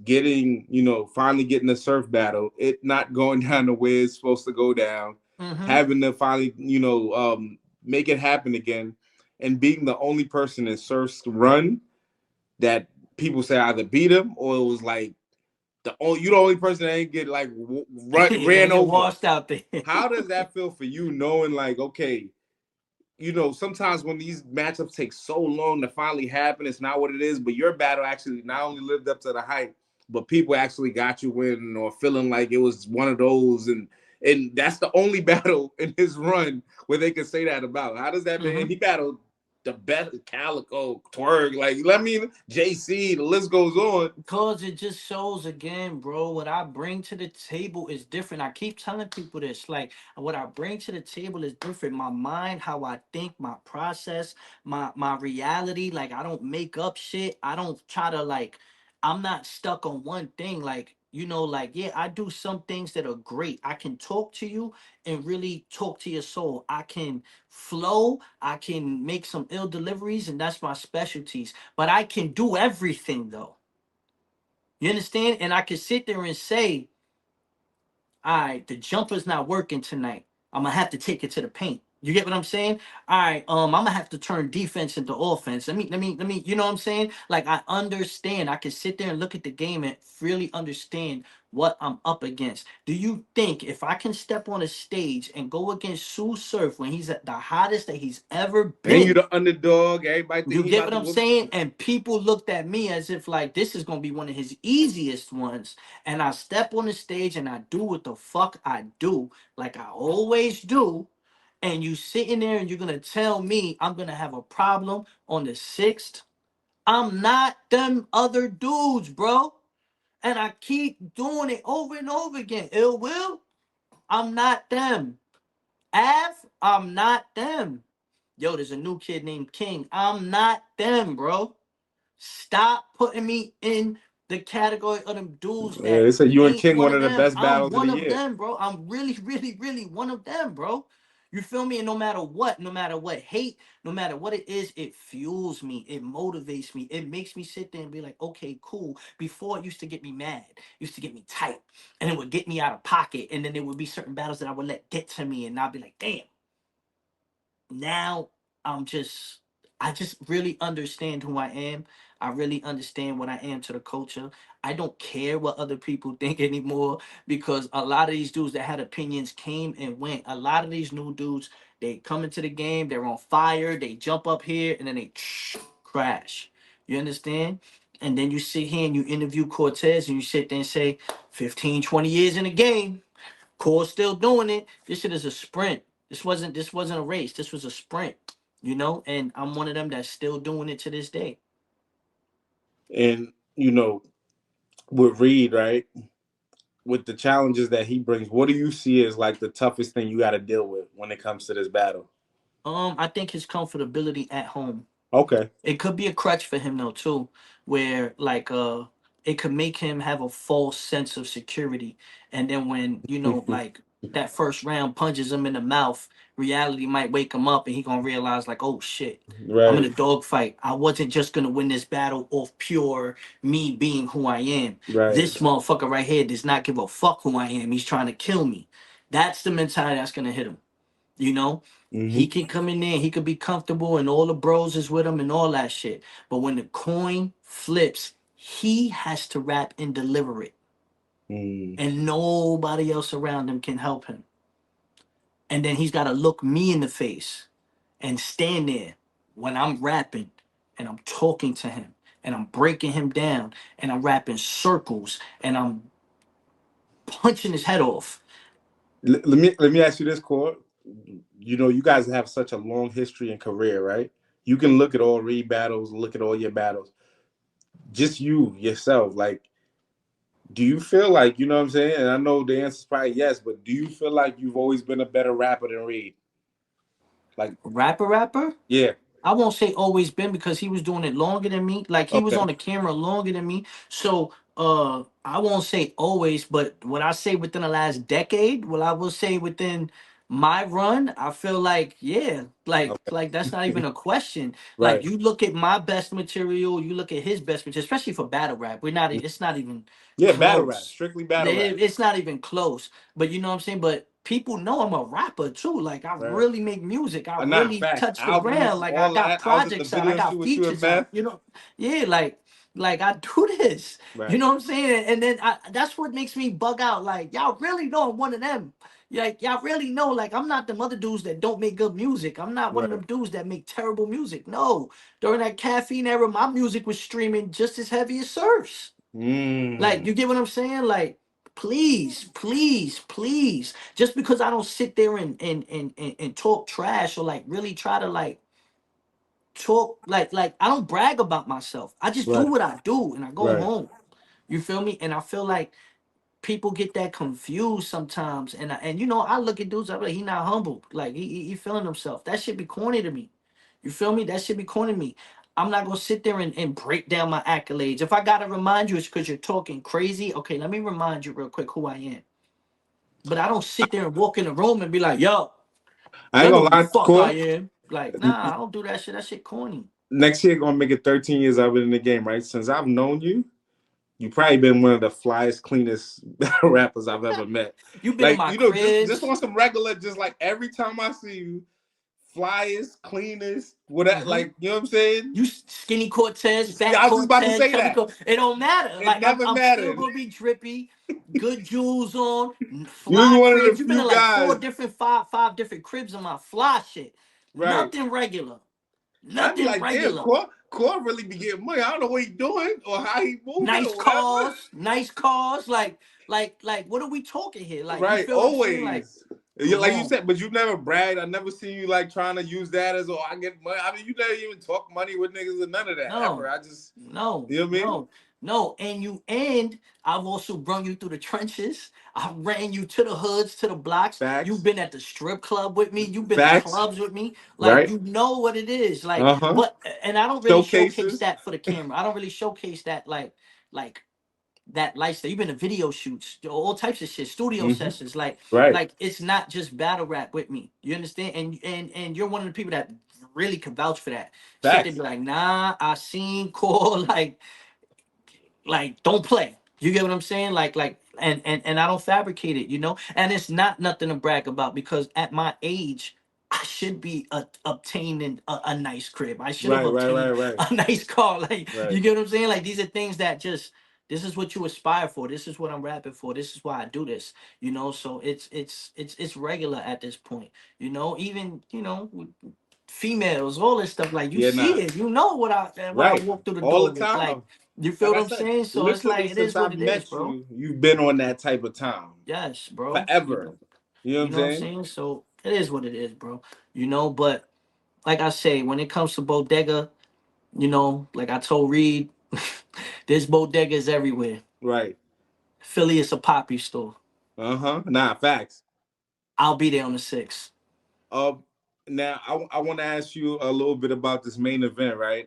[SPEAKER 2] finally getting the surf battle, it not going down the way it's supposed to go down, having to finally, make it happen again, and being the only person in Surf's run that people say either beat him or it was like you the only person that ain't get like ran over.
[SPEAKER 3] Washed out there.
[SPEAKER 2] How does that feel for you, knowing like, okay, sometimes when these matchups take so long to finally happen, it's not what it is, but your battle actually not only lived up to the hype, but people actually got you winning or feeling like it was one of those, and that's the only battle in his run where they can say that about. How does that mean? And he battled the best, Calico, Twerk, like, JC, the list goes on.
[SPEAKER 3] Because it just shows again, bro, what I bring to the table is different. I keep telling people this. Like, what I bring to the table is different. My mind, how I think, my process, my reality. Like, I don't make up shit. I don't try to, like, I'm not stuck on one thing. Like, like, yeah, I do some things that are great. I can talk to you and really talk to your soul. I can flow. I can make some ill deliveries, and that's my specialties. But I can do everything, though. You understand? And I can sit there and say, all right, the jumper's not working tonight. I'm gonna have to take it to the paint. You get what I'm saying? All right, I'm gonna have to turn defense into offense. Let me, you know what I'm saying? Like, I understand. I can sit there and look at the game and really understand what I'm up against. Do you think if I can step on a stage and go against Sue Surf when he's at the hottest that he's ever been?
[SPEAKER 2] And you the underdog, everybody think
[SPEAKER 3] You
[SPEAKER 2] he
[SPEAKER 3] get
[SPEAKER 2] about
[SPEAKER 3] what I'm
[SPEAKER 2] to
[SPEAKER 3] saying? And people looked at me as if like this is gonna be one of his easiest ones. And I step on the stage and I do what the fuck I do, like I always do. And you sitting there and you're gonna tell me I'm gonna have a problem on the 6th. I'm not them other dudes, bro. And I keep doing it over and over again. Ill Will, I'm not them. Av, I'm not them. Yo, there's a new kid named King. I'm not them, bro. Stop putting me in the category of them dudes
[SPEAKER 2] Yeah,
[SPEAKER 3] that
[SPEAKER 2] they said you and
[SPEAKER 3] ain't
[SPEAKER 2] King
[SPEAKER 3] one
[SPEAKER 2] one
[SPEAKER 3] of
[SPEAKER 2] of the
[SPEAKER 3] them.
[SPEAKER 2] best
[SPEAKER 3] I'm
[SPEAKER 2] battles of
[SPEAKER 3] one
[SPEAKER 2] the
[SPEAKER 3] of
[SPEAKER 2] year.
[SPEAKER 3] them, bro. I'm really, really, really one of them, bro. You feel me? And no matter what hate, no matter what it is, it fuels me. It motivates me. It makes me sit there and be like, okay, cool. Before it used to get me mad, it used to get me tight, and it would get me out of pocket. And then there would be certain battles that I would let get to me, and I'd be like, damn. Now I'm just I just really understand who I am. I really understand what I am to the culture. I don't care what other people think anymore because a lot of these dudes that had opinions came and went. A lot of these new dudes, they come into the game, they're on fire, they jump up here and then they crash. You understand? And then you sit here and you interview Cortez and you sit there and say 15, 20 years in the game. Core's still doing it. This shit is a sprint. This wasn't a race. This was a sprint, and I'm one of them that's still doing it to this day.
[SPEAKER 2] And with Reed, right? With the challenges that he brings, what do you see as like the toughest thing you got to deal with when it comes to this battle?
[SPEAKER 3] I think his comfortability at home.
[SPEAKER 2] Okay.
[SPEAKER 3] It could be a crutch for him though too, where like it could make him have a false sense of security. And then when, like that first round punches him in the mouth, reality might wake him up and he gonna realize like, oh shit, I'm in a
[SPEAKER 2] Right.
[SPEAKER 3] dogfight. I wasn't just gonna win this battle off pure me being who I am.
[SPEAKER 2] Right.
[SPEAKER 3] This motherfucker right here does not give a fuck who I am. He's trying to kill me. That's the mentality that's gonna hit him. He can come in there, he could be comfortable, and all the bros is with him and all that shit. But when the coin flips, he has to rap and deliver it. and nobody else around him can help him. And then he's got to look me in the face and stand there when I'm rapping and I'm talking to him and I'm breaking him down and I'm rapping circles and I'm punching his head off.
[SPEAKER 2] Let me ask you this, Core. You know, you guys have such a long history and career, right? You can look at all Reed battles, look at all your battles. Just you yourself, like, do you feel like, you know what I'm saying? And I know the answer is probably yes, but do you feel like you've always been a better rapper than Reed? Like,
[SPEAKER 3] Rapper?
[SPEAKER 2] yeah,
[SPEAKER 3] I won't say always been because he was doing it longer than me. Like he was
[SPEAKER 2] okay,
[SPEAKER 3] on the camera longer than me. So I won't say always, but what I say within the last decade, what I will say within my run, I feel like yeah, like that's not even a question. Like
[SPEAKER 2] right,
[SPEAKER 3] you look at my best material, you look at his best material, especially for battle rap. It's not even
[SPEAKER 2] yeah, battle rap,
[SPEAKER 3] close.
[SPEAKER 2] strictly battle rap,
[SPEAKER 3] It's not even close. But you know what I'm saying? But people know I'm a rapper too. Like I
[SPEAKER 2] right?
[SPEAKER 3] really make music. I
[SPEAKER 2] Nah,
[SPEAKER 3] really
[SPEAKER 2] facts,
[SPEAKER 3] touch the ground.
[SPEAKER 2] albums,
[SPEAKER 3] Like I
[SPEAKER 2] all
[SPEAKER 3] got
[SPEAKER 2] that. I was at the
[SPEAKER 3] projects out. I
[SPEAKER 2] video shoot
[SPEAKER 3] got
[SPEAKER 2] with you and
[SPEAKER 3] features out.
[SPEAKER 2] Meth,
[SPEAKER 3] You know, yeah, like I do this. You
[SPEAKER 2] right,
[SPEAKER 3] know what I'm saying? And then that's what makes me bug out. Like y'all really know I'm one of them. Like y'all really know. Like I'm not them other dudes that don't make good music. I'm not one of
[SPEAKER 2] right.
[SPEAKER 3] them dudes that make terrible music. No, during that caffeine era, my music was streaming just as heavy as Surf's. Like,
[SPEAKER 2] Mm,
[SPEAKER 3] you get what I'm saying? Like, please. Just because I don't sit there and talk trash or like really try to like talk like I don't brag about myself. I just do
[SPEAKER 2] right,
[SPEAKER 3] what I do and I go
[SPEAKER 2] right.
[SPEAKER 3] home. You feel me? And I feel like people get that confused sometimes. And you know, I look at dudes, I'm like, he not humble. Like he feeling himself. That should be corny to me. You feel me? That should be corny to me. I'm not gonna sit there and break down my accolades. If I gotta remind you, it's because you're talking crazy. Okay, let me remind you real quick who I am. But I don't sit there and walk in the room and be like, yo,
[SPEAKER 2] I ain't
[SPEAKER 3] y'all know
[SPEAKER 2] gonna
[SPEAKER 3] who the
[SPEAKER 2] lie,
[SPEAKER 3] fuck I
[SPEAKER 2] Core.
[SPEAKER 3] am. Like, nah, I don't do that shit. That shit corny.
[SPEAKER 2] Next year gonna make it 13 years I've been in the game, right? Since I've known you, you probably been one of the flyest, cleanest rappers I've ever met.
[SPEAKER 3] You been in
[SPEAKER 2] Like,
[SPEAKER 3] my
[SPEAKER 2] you know, just
[SPEAKER 3] cribs.
[SPEAKER 2] on some regular, just like every time I see you, flyest, cleanest, whatever,
[SPEAKER 3] Mm-hmm.
[SPEAKER 2] like, you know what I'm saying?
[SPEAKER 3] You skinny Cortez,
[SPEAKER 2] Yeah,
[SPEAKER 3] fat
[SPEAKER 2] I was just about to
[SPEAKER 3] Cortez,
[SPEAKER 2] say
[SPEAKER 3] chubby
[SPEAKER 2] that.
[SPEAKER 3] Cortez. It don't matter.
[SPEAKER 2] It
[SPEAKER 3] Like
[SPEAKER 2] never
[SPEAKER 3] I'm still
[SPEAKER 2] mattered.
[SPEAKER 3] gonna be drippy, good jewels on,
[SPEAKER 2] You was
[SPEAKER 3] fly
[SPEAKER 2] one of the
[SPEAKER 3] cribs. You've been
[SPEAKER 2] few
[SPEAKER 3] in like
[SPEAKER 2] guys,
[SPEAKER 3] five different cribs on my fly shit.
[SPEAKER 2] right?
[SPEAKER 3] Nothing regular.
[SPEAKER 2] I'd be
[SPEAKER 3] Nothing
[SPEAKER 2] like, damn,
[SPEAKER 3] regular.
[SPEAKER 2] Core really be getting money. I don't know what he doing or how he moving
[SPEAKER 3] Nice
[SPEAKER 2] or whatever.
[SPEAKER 3] cars, nice cars. Like what are we talking here? Like you
[SPEAKER 2] Right,
[SPEAKER 3] feel what I'm saying? Like,
[SPEAKER 2] always.
[SPEAKER 3] come
[SPEAKER 2] Like you
[SPEAKER 3] on.
[SPEAKER 2] said, but you never bragged. I never seen you like trying to use that as, oh, I get money. I mean, you never even talk money with niggas or none of that ever.
[SPEAKER 3] No,
[SPEAKER 2] I just,
[SPEAKER 3] no,
[SPEAKER 2] you know what I mean?
[SPEAKER 3] no, no. And I've also brung you through the trenches. I ran you to the hoods, to the blocks. You've
[SPEAKER 2] Facts,
[SPEAKER 3] been at the strip club with me. You've been to
[SPEAKER 2] facts,
[SPEAKER 3] clubs with me. Like
[SPEAKER 2] right?
[SPEAKER 3] you know what it is. Like,
[SPEAKER 2] Uh-huh.
[SPEAKER 3] but and I don't really showcase
[SPEAKER 2] Showcases.
[SPEAKER 3] that for the camera. I don't really showcase that like that lifestyle. You've been to video shoots, all types of shit, studio
[SPEAKER 2] Mm-hmm.
[SPEAKER 3] sessions. Like
[SPEAKER 2] Right.
[SPEAKER 3] like it's not just battle rap with me. You understand? And you're one of the people that really can vouch for that. Sit there and
[SPEAKER 2] Facts.
[SPEAKER 3] be like, nah, I seen Core like don't play. You get what I'm saying? And I don't fabricate it, you know? And it's not nothing to brag about because at my age, I should be obtaining a nice crib. I should have
[SPEAKER 2] Right, right, right,
[SPEAKER 3] obtained
[SPEAKER 2] right,
[SPEAKER 3] a nice car. Like,
[SPEAKER 2] right.
[SPEAKER 3] you get what I'm saying? Like, these are things that just, this is what you aspire for. This is what I'm rapping for. This is why I do this, you know? So it's regular at this point, you know? Even, you know, with females, all this stuff. Like, you
[SPEAKER 2] Yeah,
[SPEAKER 3] see
[SPEAKER 2] nah.
[SPEAKER 3] it. You know what I
[SPEAKER 2] Right.
[SPEAKER 3] walk through the
[SPEAKER 2] All
[SPEAKER 3] door
[SPEAKER 2] the
[SPEAKER 3] with. Like,
[SPEAKER 2] time.
[SPEAKER 3] you feel
[SPEAKER 2] Like
[SPEAKER 3] what
[SPEAKER 2] I
[SPEAKER 3] I'm
[SPEAKER 2] said,
[SPEAKER 3] saying? So it's
[SPEAKER 2] literally
[SPEAKER 3] like it is
[SPEAKER 2] since
[SPEAKER 3] what
[SPEAKER 2] I've
[SPEAKER 3] it is,
[SPEAKER 2] met
[SPEAKER 3] bro.
[SPEAKER 2] you, you've been on that type of time.
[SPEAKER 3] Yes, bro.
[SPEAKER 2] Forever. You know what
[SPEAKER 3] You
[SPEAKER 2] I'm
[SPEAKER 3] know what I'm
[SPEAKER 2] saying?
[SPEAKER 3] saying? So it is what it is, bro. You know, but like I say, when it comes to bodega, you know, like I told Reed, there's bodegas everywhere.
[SPEAKER 2] Right.
[SPEAKER 3] Philly is a poppy store.
[SPEAKER 2] Uh-huh. Nah, facts.
[SPEAKER 3] I'll be there on the 6th.
[SPEAKER 2] Uh, Now I want to ask you a little bit about this main event, right?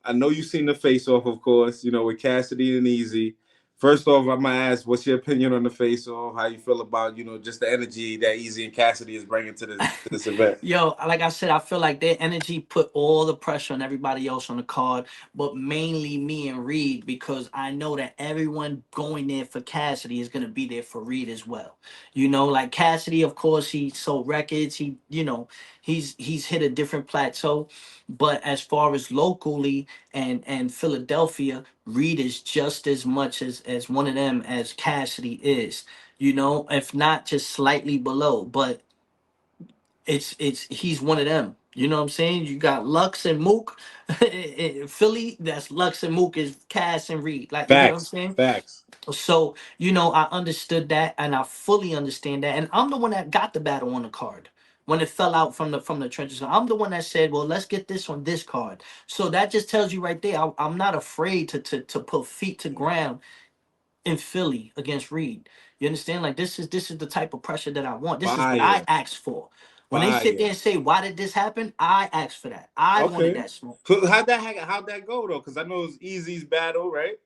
[SPEAKER 2] I know you've seen the face off, of course, you know, with Cassidy and Easy. First off, I'm gonna ask, what's your opinion on the face off? How you feel about, you know, just the energy that Easy and Cassidy is bringing to this event?
[SPEAKER 3] Yo, like I said, I feel like their energy put all the pressure on everybody else on the card, but mainly me and Reed because I know that everyone going there for Cassidy is gonna be there for Reed as well. You know, like Cassidy, of course, he sold records. He, you know, He's hit a different plateau. But as far as locally and Philadelphia, Reed is just as much as one of them as Cassidy is. You know, if not just slightly below, but it's he's one of them. You know what I'm saying? You got Lux and Mook in Philly. That's Lux and Mook is Cass and Reed. Like, you get what I'm
[SPEAKER 2] Facts,
[SPEAKER 3] saying?
[SPEAKER 2] facts.
[SPEAKER 3] So, you know, I understood that and I fully understand that. And I'm the one that got the battle on the card when it fell out from the trenches. I'm the one that said, well, let's get this on this card. So that just tells you right there, I'm not afraid to put feet to ground in Philly against Reed. You understand? Like, this is the type of pressure that I want. This is what I
[SPEAKER 2] Fire,
[SPEAKER 3] asked for. When they sit there
[SPEAKER 2] fire.
[SPEAKER 3] and say, why did this happen? I asked for that. I wanted
[SPEAKER 2] Okay.
[SPEAKER 3] that smoke.
[SPEAKER 2] So how'd that go though? Because I know it was Easy's battle, right?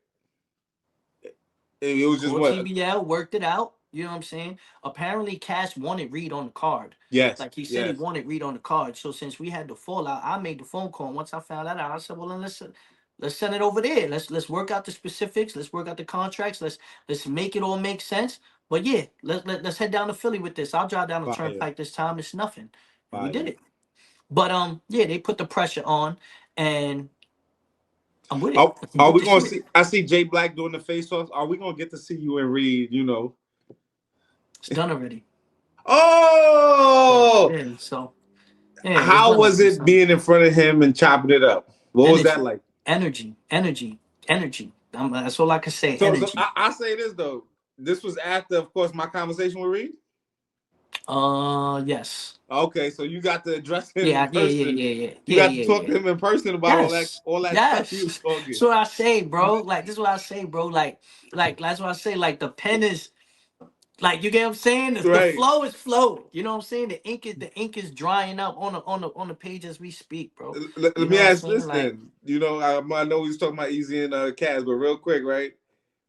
[SPEAKER 2] It was just
[SPEAKER 3] Core
[SPEAKER 2] what?
[SPEAKER 3] TBL worked it out. You know what I'm saying? Apparently, Cash wanted Reed on the card.
[SPEAKER 2] Yes,
[SPEAKER 3] Like he said, he
[SPEAKER 2] yes.
[SPEAKER 3] wanted Reed on the card. So since we had the fallout, I made the phone call. And once I found that out, I said, "Well, then let's send it over there. Let's work out the specifics. Let's work out the contracts. Let's make it all make sense." But yeah, let's head down to Philly with this. I'll drive down the
[SPEAKER 2] Fire,
[SPEAKER 3] turnpike this time. It's nothing, and we did
[SPEAKER 2] fire.
[SPEAKER 3] it. But yeah, they put the pressure on, and I'm with it. I'm
[SPEAKER 2] Are
[SPEAKER 3] with
[SPEAKER 2] we
[SPEAKER 3] the
[SPEAKER 2] gonna
[SPEAKER 3] shit.
[SPEAKER 2] see? I see Jay Black doing the face offs. Are we gonna get to see you and Reed? You know.
[SPEAKER 3] It's done already.
[SPEAKER 2] Oh,
[SPEAKER 3] Yeah. So yeah, it's
[SPEAKER 2] how
[SPEAKER 3] done
[SPEAKER 2] was
[SPEAKER 3] already.
[SPEAKER 2] it
[SPEAKER 3] So.
[SPEAKER 2] being in front of him and chopping it up? What was that
[SPEAKER 3] Energy,
[SPEAKER 2] like?
[SPEAKER 3] energy. That's all I can say.
[SPEAKER 2] So
[SPEAKER 3] Energy.
[SPEAKER 2] I say this though. This was after, of course, my conversation with Reed.
[SPEAKER 3] Yes.
[SPEAKER 2] Okay, so you got to address him in
[SPEAKER 3] Yeah, yeah, yeah,
[SPEAKER 2] person.
[SPEAKER 3] yeah, yeah,
[SPEAKER 2] You
[SPEAKER 3] yeah,
[SPEAKER 2] got to
[SPEAKER 3] yeah,
[SPEAKER 2] talk
[SPEAKER 3] yeah.
[SPEAKER 2] to him in person about
[SPEAKER 3] Yes,
[SPEAKER 2] all that stuff he was
[SPEAKER 3] yes.
[SPEAKER 2] talking.
[SPEAKER 3] So I say, bro. Like this is what I say, bro. Like that's what I say. Like the pen is, like you get what I'm saying. The
[SPEAKER 2] Right.
[SPEAKER 3] flow is flowing. You know what I'm saying. The ink is drying up on the page as we speak, bro.
[SPEAKER 2] Let
[SPEAKER 3] You
[SPEAKER 2] me
[SPEAKER 3] know what I'm
[SPEAKER 2] ask
[SPEAKER 3] saying?
[SPEAKER 2] this
[SPEAKER 3] Like
[SPEAKER 2] then. You know, I know we was talking about Easy and Kaz, but real quick, right?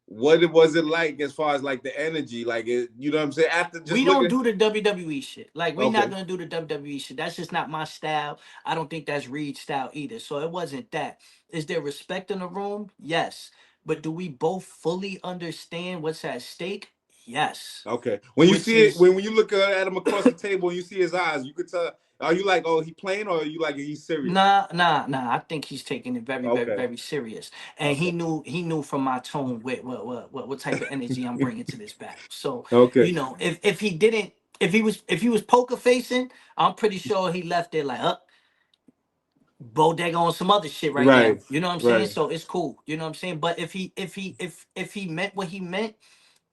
[SPEAKER 2] Was it like as far as like the energy, like it, you know what I'm saying? After just
[SPEAKER 3] we don't
[SPEAKER 2] looking,
[SPEAKER 3] do the WWE shit. Like we not
[SPEAKER 2] okay,
[SPEAKER 3] gonna do the WWE shit. That's just not my style. I don't think that's Reed's style either. So it wasn't that. Is there respect in the room? Yes. But do we both fully understand what's at stake? Yes.
[SPEAKER 2] okay. When you
[SPEAKER 3] Which
[SPEAKER 2] see it,
[SPEAKER 3] is
[SPEAKER 2] when you look at him across the table and you see his eyes, you could tell. Are you like, oh, he playing, or are you like, he's serious?
[SPEAKER 3] nah. I think he's taking it very, very,
[SPEAKER 2] Okay,
[SPEAKER 3] very serious. And
[SPEAKER 2] okay,
[SPEAKER 3] he knew from my tone what type of energy I'm bringing to this battle. So,
[SPEAKER 2] okay.
[SPEAKER 3] you know, if he didn't if he was poker facing, I'm pretty sure he left there like, bodega on some other shit right now.
[SPEAKER 2] Right,
[SPEAKER 3] You know what I'm saying?
[SPEAKER 2] right.
[SPEAKER 3] So it's cool. You know what I'm saying? But if he meant what he meant,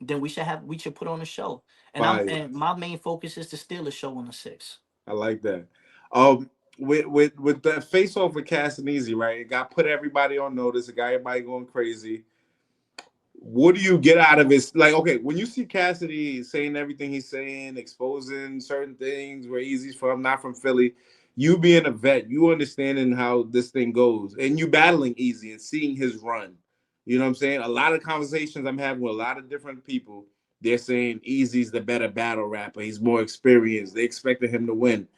[SPEAKER 3] then we should put on a show.
[SPEAKER 2] Fire.
[SPEAKER 3] And my main focus is to steal a show on the six.
[SPEAKER 2] I like that. Um, with the face off with Cass and Easy, right? It got put everybody on notice. It got everybody going crazy. What do you get out of it? Like, okay, when you see Cassidy saying everything he's saying, exposing certain things where Easy's from, not from Philly, you being a vet, you understanding how this thing goes, and you battling Easy and seeing his run. You know what I'm saying? A lot of conversations I'm having with a lot of different people, they're saying Easy's the better battle rapper. He's more experienced. They expected him to win.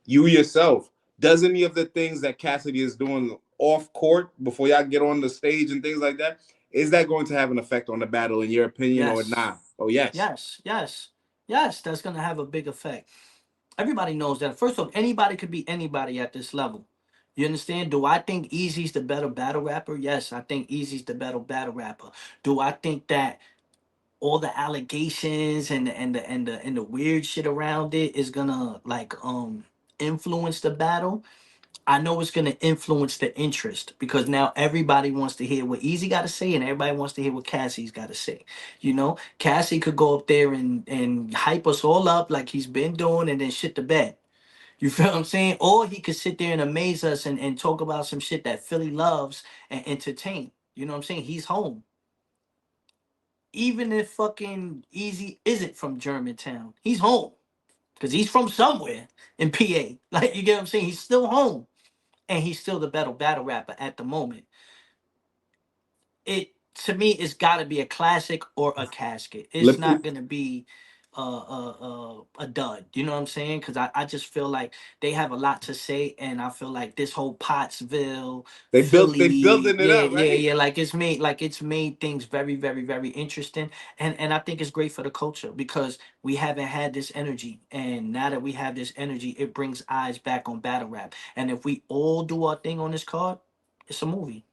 [SPEAKER 2] You yourself, does any of the things that Cassidy is doing off court before y'all get on the stage and things like that, is that going to have an effect on the battle in your opinion or
[SPEAKER 3] Yes.
[SPEAKER 2] not? Oh yes.
[SPEAKER 3] Yes, that's gonna have a big effect. Everybody knows that. First off, anybody could be anybody at this level. You understand? Do I think Easy's the better battle rapper? Yes, I think Easy's the better battle rapper. Do I think that all the allegations and the weird shit around it is gonna like influence the battle? I know it's gonna influence the interest because now everybody wants to hear what Easy got to say, and everybody wants to hear what Cassie's got to say. You know, Cassie could go up there and hype us all up like he's been doing, and then shit the bed. You feel what I'm saying? Or he could sit there and amaze us and talk about some shit that Philly loves and entertain. You know what I'm saying? He's home. Even if fucking Easy isn't from Germantown, he's home because he's from somewhere in PA. Like you get what I'm saying? He's still home, and he's still the battle rapper at the moment. It to me, it's got to be a classic or a casket. It's
[SPEAKER 2] Let,
[SPEAKER 3] not gonna be. a dud. You know what I'm saying? Because I just feel like they have a lot to say, and I feel like this whole Pottsville,
[SPEAKER 2] They
[SPEAKER 3] Philly,
[SPEAKER 2] building it
[SPEAKER 3] yeah,
[SPEAKER 2] up,
[SPEAKER 3] yeah,
[SPEAKER 2] right?
[SPEAKER 3] yeah, like it's made things very, very, very interesting, and I think it's great for the culture because we haven't had this energy, and now that we have this energy, it brings eyes back on battle rap, and if we all do our thing on this card, it's a movie.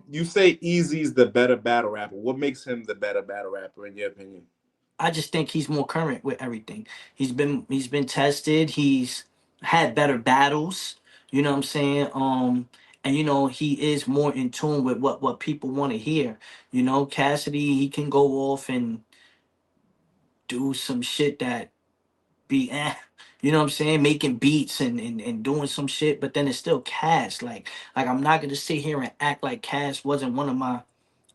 [SPEAKER 2] You say Eazy's the better battle rapper. What makes him the better battle rapper in your opinion?
[SPEAKER 3] I just think he's more current with everything. He's been tested. He's had better battles. You know what I'm saying? And he is more in tune with what people want to hear. Cassidy, he can go off and do some shit that be you know what I'm saying, making beats and doing some shit, but then it's still Cass. Like I'm not gonna sit here and act like Cass wasn't one of my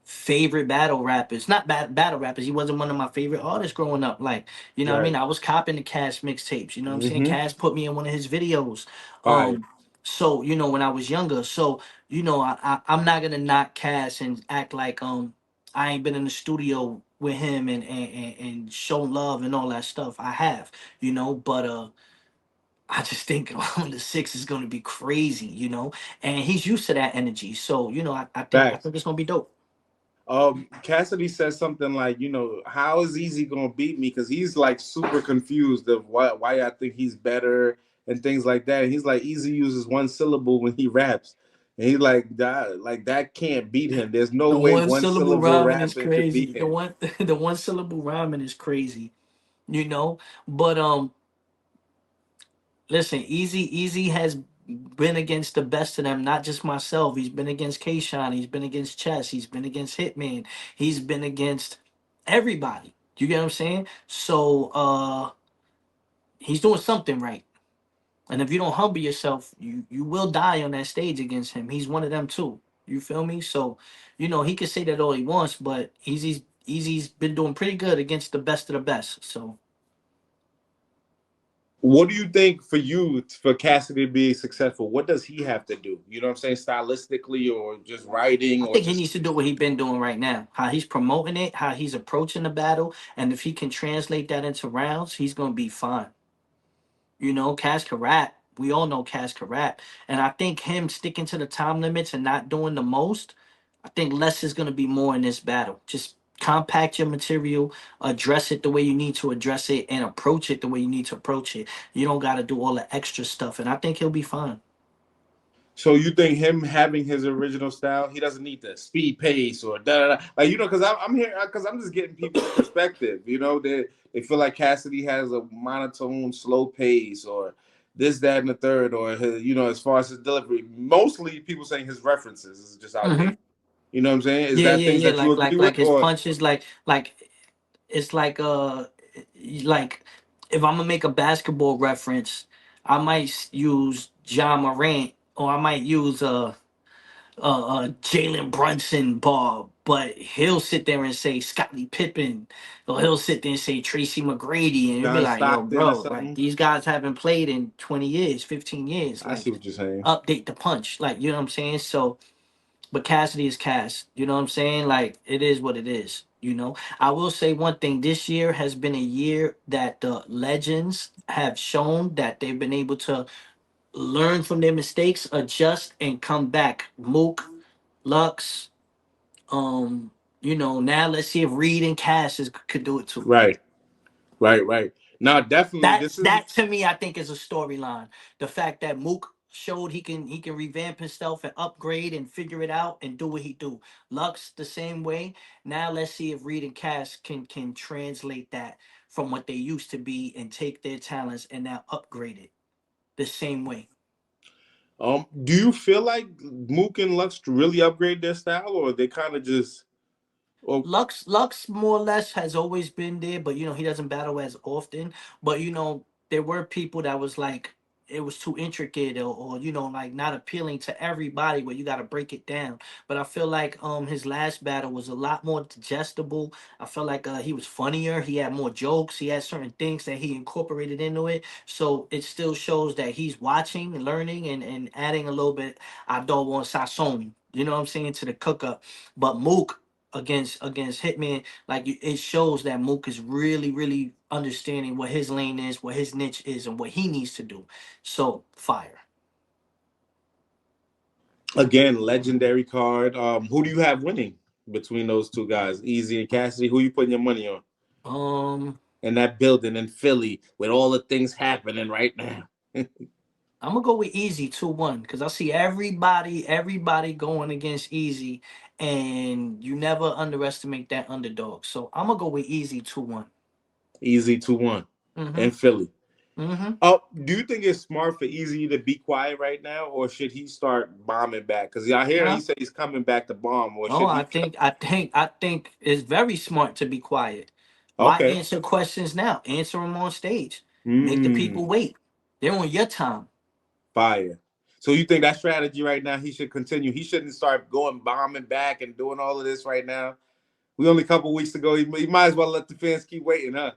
[SPEAKER 3] favorite battle rappers. Not battle rappers. He wasn't one of my favorite artists growing up. Like, you know what I mean?
[SPEAKER 2] Right.
[SPEAKER 3] I was copping the Cash mixtapes. You know what I'm saying?
[SPEAKER 2] Mm-hmm.
[SPEAKER 3] Cash put me in one of his videos.
[SPEAKER 2] Fire.
[SPEAKER 3] So, when I was younger. So, I'm not gonna knock Cash and act like I ain't been in the studio with him and show love and all that stuff. I have, but I just think on the six is gonna be crazy, and he's used to that energy. So, I
[SPEAKER 2] Facts.
[SPEAKER 3] think it's gonna be dope.
[SPEAKER 2] Cassidy says something like, how is Easy gonna beat me? Because he's like super confused of why I think he's better and things like that. And he's like, Easy uses one syllable when he raps, and he's like that can't beat him. There's no
[SPEAKER 3] The
[SPEAKER 2] way
[SPEAKER 3] one
[SPEAKER 2] one
[SPEAKER 3] syllable
[SPEAKER 2] syllable
[SPEAKER 3] rhyming is
[SPEAKER 2] rapping could beat
[SPEAKER 3] crazy. The
[SPEAKER 2] him.
[SPEAKER 3] one the one syllable rhyming is crazy, you know. But listen, Easy has been against the best of them, not just myself. He's been against Kayshawn, he's been against Chess, he's been against Hitman, he's been against everybody. You get what I'm saying? So he's doing something right. And if you don't humble yourself, you will die on that stage against him. He's one of them too. You feel me? So, he can say that all he wants, but Easy's been doing pretty good against the best of the best. So
[SPEAKER 2] What do you think for you for Cassidy to be successful? What does he have to do? You know what I'm saying, stylistically, or just writing,
[SPEAKER 3] I
[SPEAKER 2] or
[SPEAKER 3] think he
[SPEAKER 2] just
[SPEAKER 3] needs to do what he's been doing right now. How he's promoting it, how he's approaching the battle, and if he can translate that into rounds, he's gonna be fine. Cash can rap. We all know Cash can rap. And I think him sticking to the time limits and not doing the most, I think less is going to be more in this battle. Just compact your material, address it the way you need to address it, and approach it the way you need to approach it. You don't got to do all the extra stuff. And I think he'll be fine.
[SPEAKER 2] so you think him having his original style, he doesn't need the speed pace or da da da, like because I'm here because I'm just getting people's perspective. They feel like Cassidy has a monotone, slow pace, or this, that, and the third, or his, as far as his delivery. Mostly people saying his references is just
[SPEAKER 3] Hmm.
[SPEAKER 2] outdated. You know what I'm saying? Is
[SPEAKER 3] Yeah,
[SPEAKER 2] that
[SPEAKER 3] yeah,
[SPEAKER 2] things
[SPEAKER 3] yeah.
[SPEAKER 2] that you
[SPEAKER 3] Like,
[SPEAKER 2] agree
[SPEAKER 3] like, like
[SPEAKER 2] with,
[SPEAKER 3] his
[SPEAKER 2] or
[SPEAKER 3] punches, like it's like if I'm gonna make a basketball reference, I might use John Morant, or I might use Jalen Brunson bar, but he'll sit there and say Scottie Pippen, or he'll sit there and say Tracy McGrady, and you'll be
[SPEAKER 2] John
[SPEAKER 3] like, yo,
[SPEAKER 2] Stockton or
[SPEAKER 3] bro, like
[SPEAKER 2] something?
[SPEAKER 3] these guys haven't played in 20 years, 15 years.
[SPEAKER 2] I see
[SPEAKER 3] Like,
[SPEAKER 2] what you're saying.
[SPEAKER 3] update the punch. Like, you know what I'm saying? So, but Cassidy is Cass. You know what I'm saying? Like, it is what it is. I will say one thing. This year has been a year that the legends have shown that they've been able to learn from their mistakes, adjust, and come back. Mook, Lux, now let's see if Reed and Cash could do it too.
[SPEAKER 2] Right, right. Now, definitely, this is
[SPEAKER 3] That to me, I think is a storyline. The fact that Mook showed he can revamp himself and upgrade and figure it out and do what he do. Lux the same way. Now let's see if Reed and Cash can translate that from what they used to be and take their talents and now upgrade it the same way.
[SPEAKER 2] Do you feel like Mook and Lux really upgrade their style, or they kind of just? Well,
[SPEAKER 3] Lux more or less has always been there, but he doesn't battle as often. But there were people that was like it was too intricate, or like not appealing to everybody where you got to break it down. But I feel like his last battle was a lot more digestible. I feel like he was funnier, he had more jokes, he had certain things that he incorporated into it. So it still shows that he's watching and learning and adding a little bit I don't want sazon. You know what I'm saying, to the cook up. But Mook, against Hitman, like it shows that Mook is really, really understanding what his lane is, what his niche is, and what he needs to do. So fire.
[SPEAKER 2] Again, legendary card. Who do you have winning between those two guys, Eazy and Cassidy? Who you putting your money on in that building in Philly with all the things happening right now?
[SPEAKER 3] I'm gonna go with Eazy 2-1 because I see everybody going against Eazy, and you never underestimate that underdog. So I'm gonna go with Eazy 2-1.
[SPEAKER 2] Eazy 2-1
[SPEAKER 3] Mm-hmm.
[SPEAKER 2] in Philly.
[SPEAKER 3] Mm-hmm.
[SPEAKER 2] Oh, do you think it's smart for Eazy to be quiet right now, or should he start bombing back? Because y'all hear he
[SPEAKER 3] Huh?
[SPEAKER 2] say he's coming back to bomb, or
[SPEAKER 3] No,
[SPEAKER 2] should
[SPEAKER 3] I
[SPEAKER 2] he?
[SPEAKER 3] think it's very smart to be quiet. Why
[SPEAKER 2] Okay.
[SPEAKER 3] answer questions now? Answer them on stage. Make the people
[SPEAKER 2] Mm,
[SPEAKER 3] wait. They're on your time.
[SPEAKER 2] fire. So you think that strategy right now he should continue? He shouldn't start going bombing back and doing all of this right now. We only a couple weeks ago. He might as well let the fans keep waiting, huh?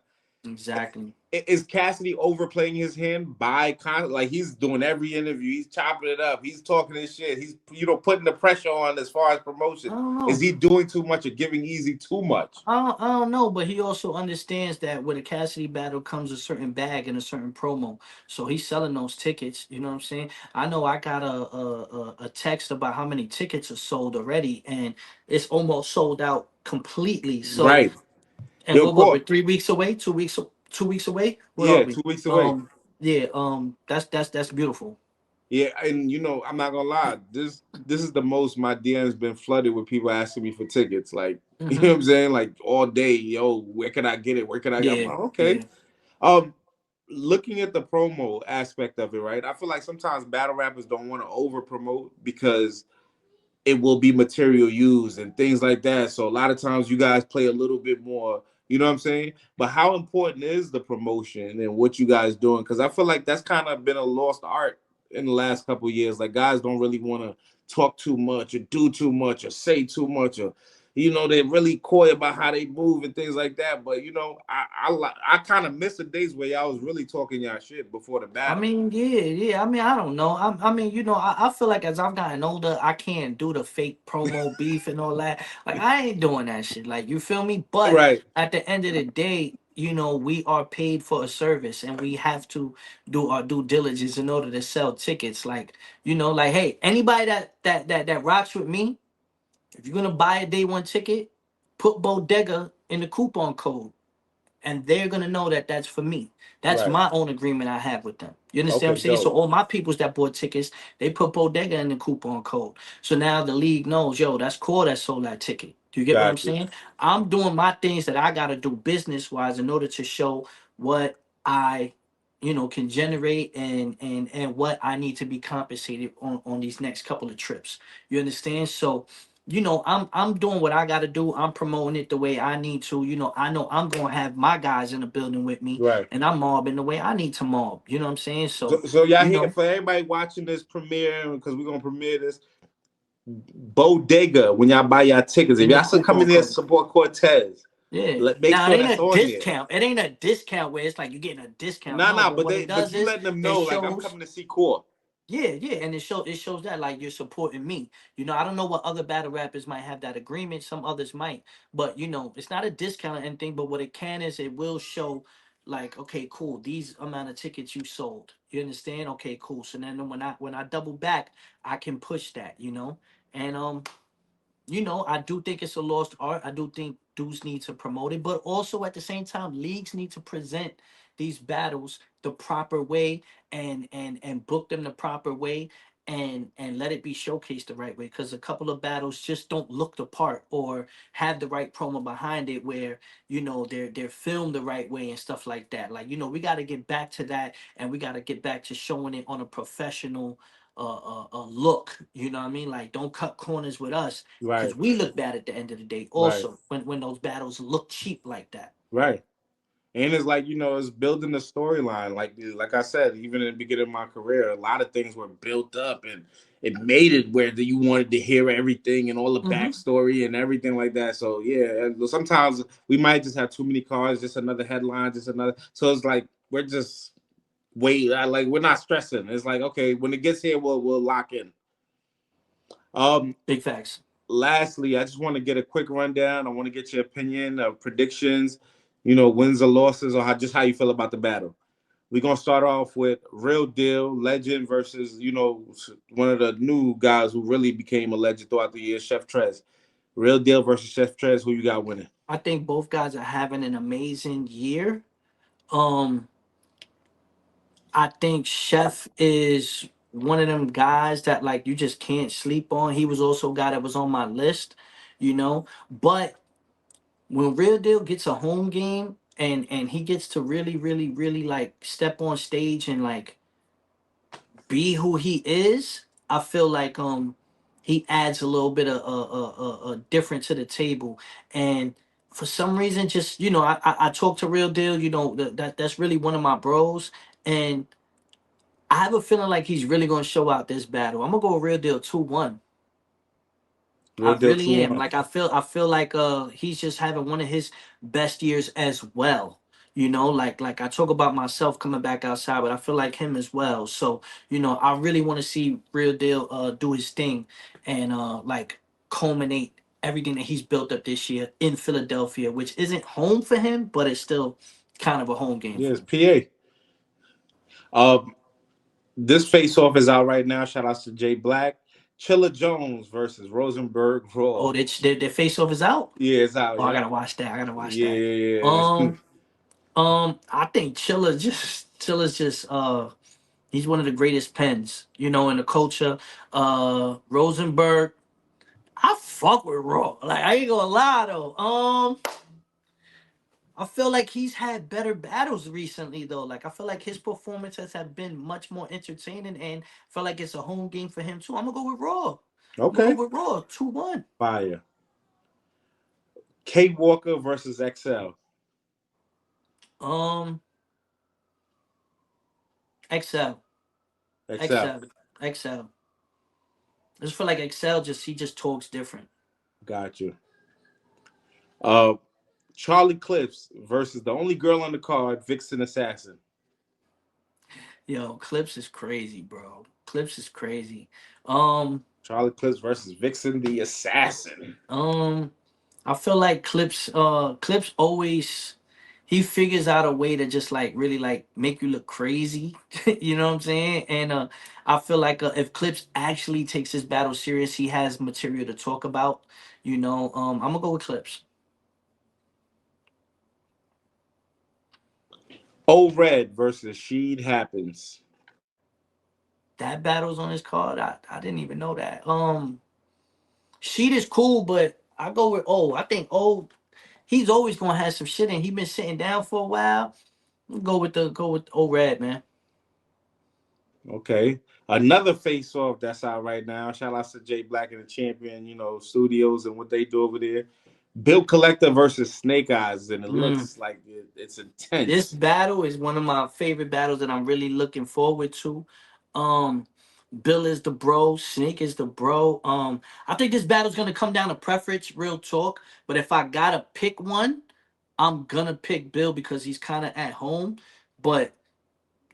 [SPEAKER 3] Exactly.
[SPEAKER 2] Is Cassidy overplaying his hand by like he's doing every interview, he's chopping it up, he's talking his shit, he's putting the pressure on as far as
[SPEAKER 3] I
[SPEAKER 2] promotion.
[SPEAKER 3] don't
[SPEAKER 2] Is
[SPEAKER 3] know.
[SPEAKER 2] he doing too much or giving Easy too much?
[SPEAKER 3] I don't know, but he also understands that with a Cassidy battle comes a certain bag and a certain promo. So he's selling those tickets. You know what I'm saying? I know I got a text about how many tickets are sold already, and it's almost sold out completely. So,
[SPEAKER 2] Right.
[SPEAKER 3] and
[SPEAKER 2] Yo,
[SPEAKER 3] what
[SPEAKER 2] Court.
[SPEAKER 3] we're 3 weeks away, 2 weeks, 2 weeks away. What are
[SPEAKER 2] Yeah,
[SPEAKER 3] we?
[SPEAKER 2] 2 weeks away.
[SPEAKER 3] Yeah. That's beautiful.
[SPEAKER 2] Yeah, and I'm not gonna lie, this is the most my DM's been flooded with people asking me for tickets. Like, you know
[SPEAKER 3] Hmm.
[SPEAKER 2] what I'm saying? Like all day, yo, where can I get it? Where can I get? I'm
[SPEAKER 3] Yeah.
[SPEAKER 2] like, okay.
[SPEAKER 3] Yeah.
[SPEAKER 2] Um, looking at the promo aspect of it, right? I feel like sometimes battle rappers don't want to over promote because it will be material used and things like that. So a lot of times you guys play a little bit more, you know what I'm saying? But how important is the promotion and what you guys doing? Because I feel like that's kind of been a lost art in the last couple of years. Like guys don't really want to talk too much or do too much or say too much or they're really coy about how they move and things like that. But I kind of miss the days where y'all was really talking y'all shit before the
[SPEAKER 3] I
[SPEAKER 2] battle.
[SPEAKER 3] mean, yeah. I mean, I don't know. I mean, I feel like as I've gotten older, I can't do the fake promo beef and all that. Like, I ain't doing that shit. Like, you feel me? But
[SPEAKER 2] Right,
[SPEAKER 3] at the end of the day, we are paid for a service and we have to do our due diligence in order to sell tickets. Like, like, hey, anybody that rocks with me, if you're gonna buy a day one ticket, put Bodega in the coupon code and they're gonna know that that's for me. That's
[SPEAKER 2] right.
[SPEAKER 3] my own agreement I have with them. You understand what
[SPEAKER 2] Okay,
[SPEAKER 3] I'm saying? So
[SPEAKER 2] dope.
[SPEAKER 3] all my peoples that bought tickets, they put Bodega in the coupon code. So now the league knows, yo, that's Core that sold that ticket. Do you get what I'm
[SPEAKER 2] Got you.
[SPEAKER 3] saying? I'm doing my things that I gotta do business wise in order to show what I can generate and what I need to be compensated on these next couple of trips. You understand? So I'm doing what I got to do. I'm promoting it the way I need to. I know I'm gonna have my guys in the building with me,
[SPEAKER 2] Right.
[SPEAKER 3] and I'm mobbing the way I need to mob. You know what I'm saying?
[SPEAKER 2] So,
[SPEAKER 3] So,
[SPEAKER 2] so y'all
[SPEAKER 3] you
[SPEAKER 2] here
[SPEAKER 3] know,
[SPEAKER 2] for everybody watching this premiere because we're gonna premiere this Bodega when y'all buy y'all tickets. If
[SPEAKER 3] in the
[SPEAKER 2] y'all still come
[SPEAKER 3] coupon
[SPEAKER 2] in there to
[SPEAKER 3] code.
[SPEAKER 2] support Cortez,
[SPEAKER 3] Yeah.
[SPEAKER 2] make
[SPEAKER 3] Now it
[SPEAKER 2] sure
[SPEAKER 3] ain't
[SPEAKER 2] that's
[SPEAKER 3] a
[SPEAKER 2] on there.
[SPEAKER 3] discount. It ain't a discount where it's like you're getting a discount.
[SPEAKER 2] Nah,
[SPEAKER 3] No,
[SPEAKER 2] nah,
[SPEAKER 3] but
[SPEAKER 2] but
[SPEAKER 3] what it
[SPEAKER 2] but
[SPEAKER 3] does
[SPEAKER 2] you
[SPEAKER 3] is
[SPEAKER 2] letting them
[SPEAKER 3] it
[SPEAKER 2] know like I'm
[SPEAKER 3] shows.
[SPEAKER 2] coming to see Core.
[SPEAKER 3] Yeah, and it shows that like you're supporting me. I don't know what other battle rappers might have that agreement. Some others might, but it's not a discount or anything. But what it can is it will show, like, okay, cool. These amount of tickets you sold. You understand? Okay, cool. So then when I double back, I can push that. And I do think it's a lost art. I do think dudes need to promote it, but also at the same time, leagues need to present these battles the proper way and book them the proper way and let it be showcased the right way. Because a couple of battles just don't look the part or have the right promo behind it, where they're filmed the right way and stuff like that. Like we got to get back to that, and we got to get back to showing it on a professional look. You know what I mean? Like, don't cut corners with us because
[SPEAKER 2] Right,
[SPEAKER 3] we look bad at the end of the day.
[SPEAKER 2] right,
[SPEAKER 3] Also, when those battles look cheap like that.
[SPEAKER 2] right. And it's like, it's building the storyline. Like I said, even in the beginning of my career, a lot of things were built up and it made it where you wanted to hear everything and all the
[SPEAKER 3] Hmm.
[SPEAKER 2] backstory and everything like that. So yeah, and sometimes we might just have too many cards, just another headline, just another. So it's like we're just like we're not stressing. It's like, okay, when it gets here, we'll lock in. Um,
[SPEAKER 3] Big facts.
[SPEAKER 2] lastly, I just want to get a quick rundown. I want to get your opinion of predictions, you know, wins or losses, or how you feel about the battle. We're gonna start off with Real Deal, legend versus, you know, one of the new guys who really became a legend throughout the years, Chef Trez. Real Deal versus Chef Trez, who you got winning?
[SPEAKER 3] I think both guys are having an amazing year. Um, I think Chef is one of them guys that like you just can't sleep on. He was also a guy that was on my list, you know. But when Real Deal gets a home game and he gets to really like step on stage and like be who he is, I feel like he adds a little bit of a different to the table. And for some reason, just you know, I talk to Real Deal. You know that's really one of my bros, and I have a feeling like he's really gonna show out this battle. I'm gonna go with Real Deal 2-1. I
[SPEAKER 2] Real Deal
[SPEAKER 3] really am.
[SPEAKER 2] 2-1.
[SPEAKER 3] Like I feel like he's just having one of his best years as well. You know, like I talk about myself coming back outside, but I feel like him as well. So, you know, I really want to see Real Deal do his thing and like culminate everything that he's built up this year in Philadelphia, which isn't home for him, but it's still kind of a home game for
[SPEAKER 2] Yes,
[SPEAKER 3] him.
[SPEAKER 2] PA. This face off is out right now. Shout out to Jay Black. Chilla Jones versus Rosenberg Raw.
[SPEAKER 3] Oh, their face off is out?
[SPEAKER 2] Yeah, it's out.
[SPEAKER 3] Oh, I
[SPEAKER 2] Yeah.
[SPEAKER 3] gotta watch that. I gotta watch
[SPEAKER 2] Yeah,
[SPEAKER 3] that.
[SPEAKER 2] yeah, yeah.
[SPEAKER 3] Um I think Chilla's just he's one of the greatest pens, you know, in the culture. Rosenberg, I fuck with Raw. Like I ain't gonna lie though. I feel like he's had better battles recently though. Like I feel like his performances have been much more entertaining and I feel like it's a home game for him too. I'm gonna go with Raw. I'm gonna
[SPEAKER 2] Okay.
[SPEAKER 3] go with Raw 2-1.
[SPEAKER 2] Fire. K Walker versus XL.
[SPEAKER 3] Um XL.
[SPEAKER 2] XL.
[SPEAKER 3] XL. XL. I just feel like XL he just talks different.
[SPEAKER 2] Got you. Uh, Charlie Clips versus the only girl on the card, Vixen Assassin.
[SPEAKER 3] Yo, Clips is crazy, bro. Clips is crazy. Um,
[SPEAKER 2] Charlie Clips versus Vixen the Assassin.
[SPEAKER 3] um, I feel like Clips always he figures out a way to just like really like make you look crazy. You know what I'm saying? And I feel like if Clips actually takes his battle serious, he has material to talk about. You know, I'm gonna go with Clips.
[SPEAKER 2] O Red versus Sheed Happens.
[SPEAKER 3] That battle's on his card. I didn't even know that. Sheet is cool, but I go with O. I think O he's always gonna have some shit and he been sitting down for a while. Go with O Red, man.
[SPEAKER 2] Okay. Another face off that's out right now. Shout out to Jay Black and the Champion, you know, studios and what they do over there. Bill Collector versus Snake Eyes, and it
[SPEAKER 3] Mm.
[SPEAKER 2] looks like it's
[SPEAKER 3] This
[SPEAKER 2] intense.
[SPEAKER 3] battle is one of my favorite battles that I'm really looking forward to. Um Bill is the bro, Snake is the bro. I think this battle's gonna come down to preference, real talk. But if I gotta pick one, I'm gonna pick Bill because he's kind of at home. But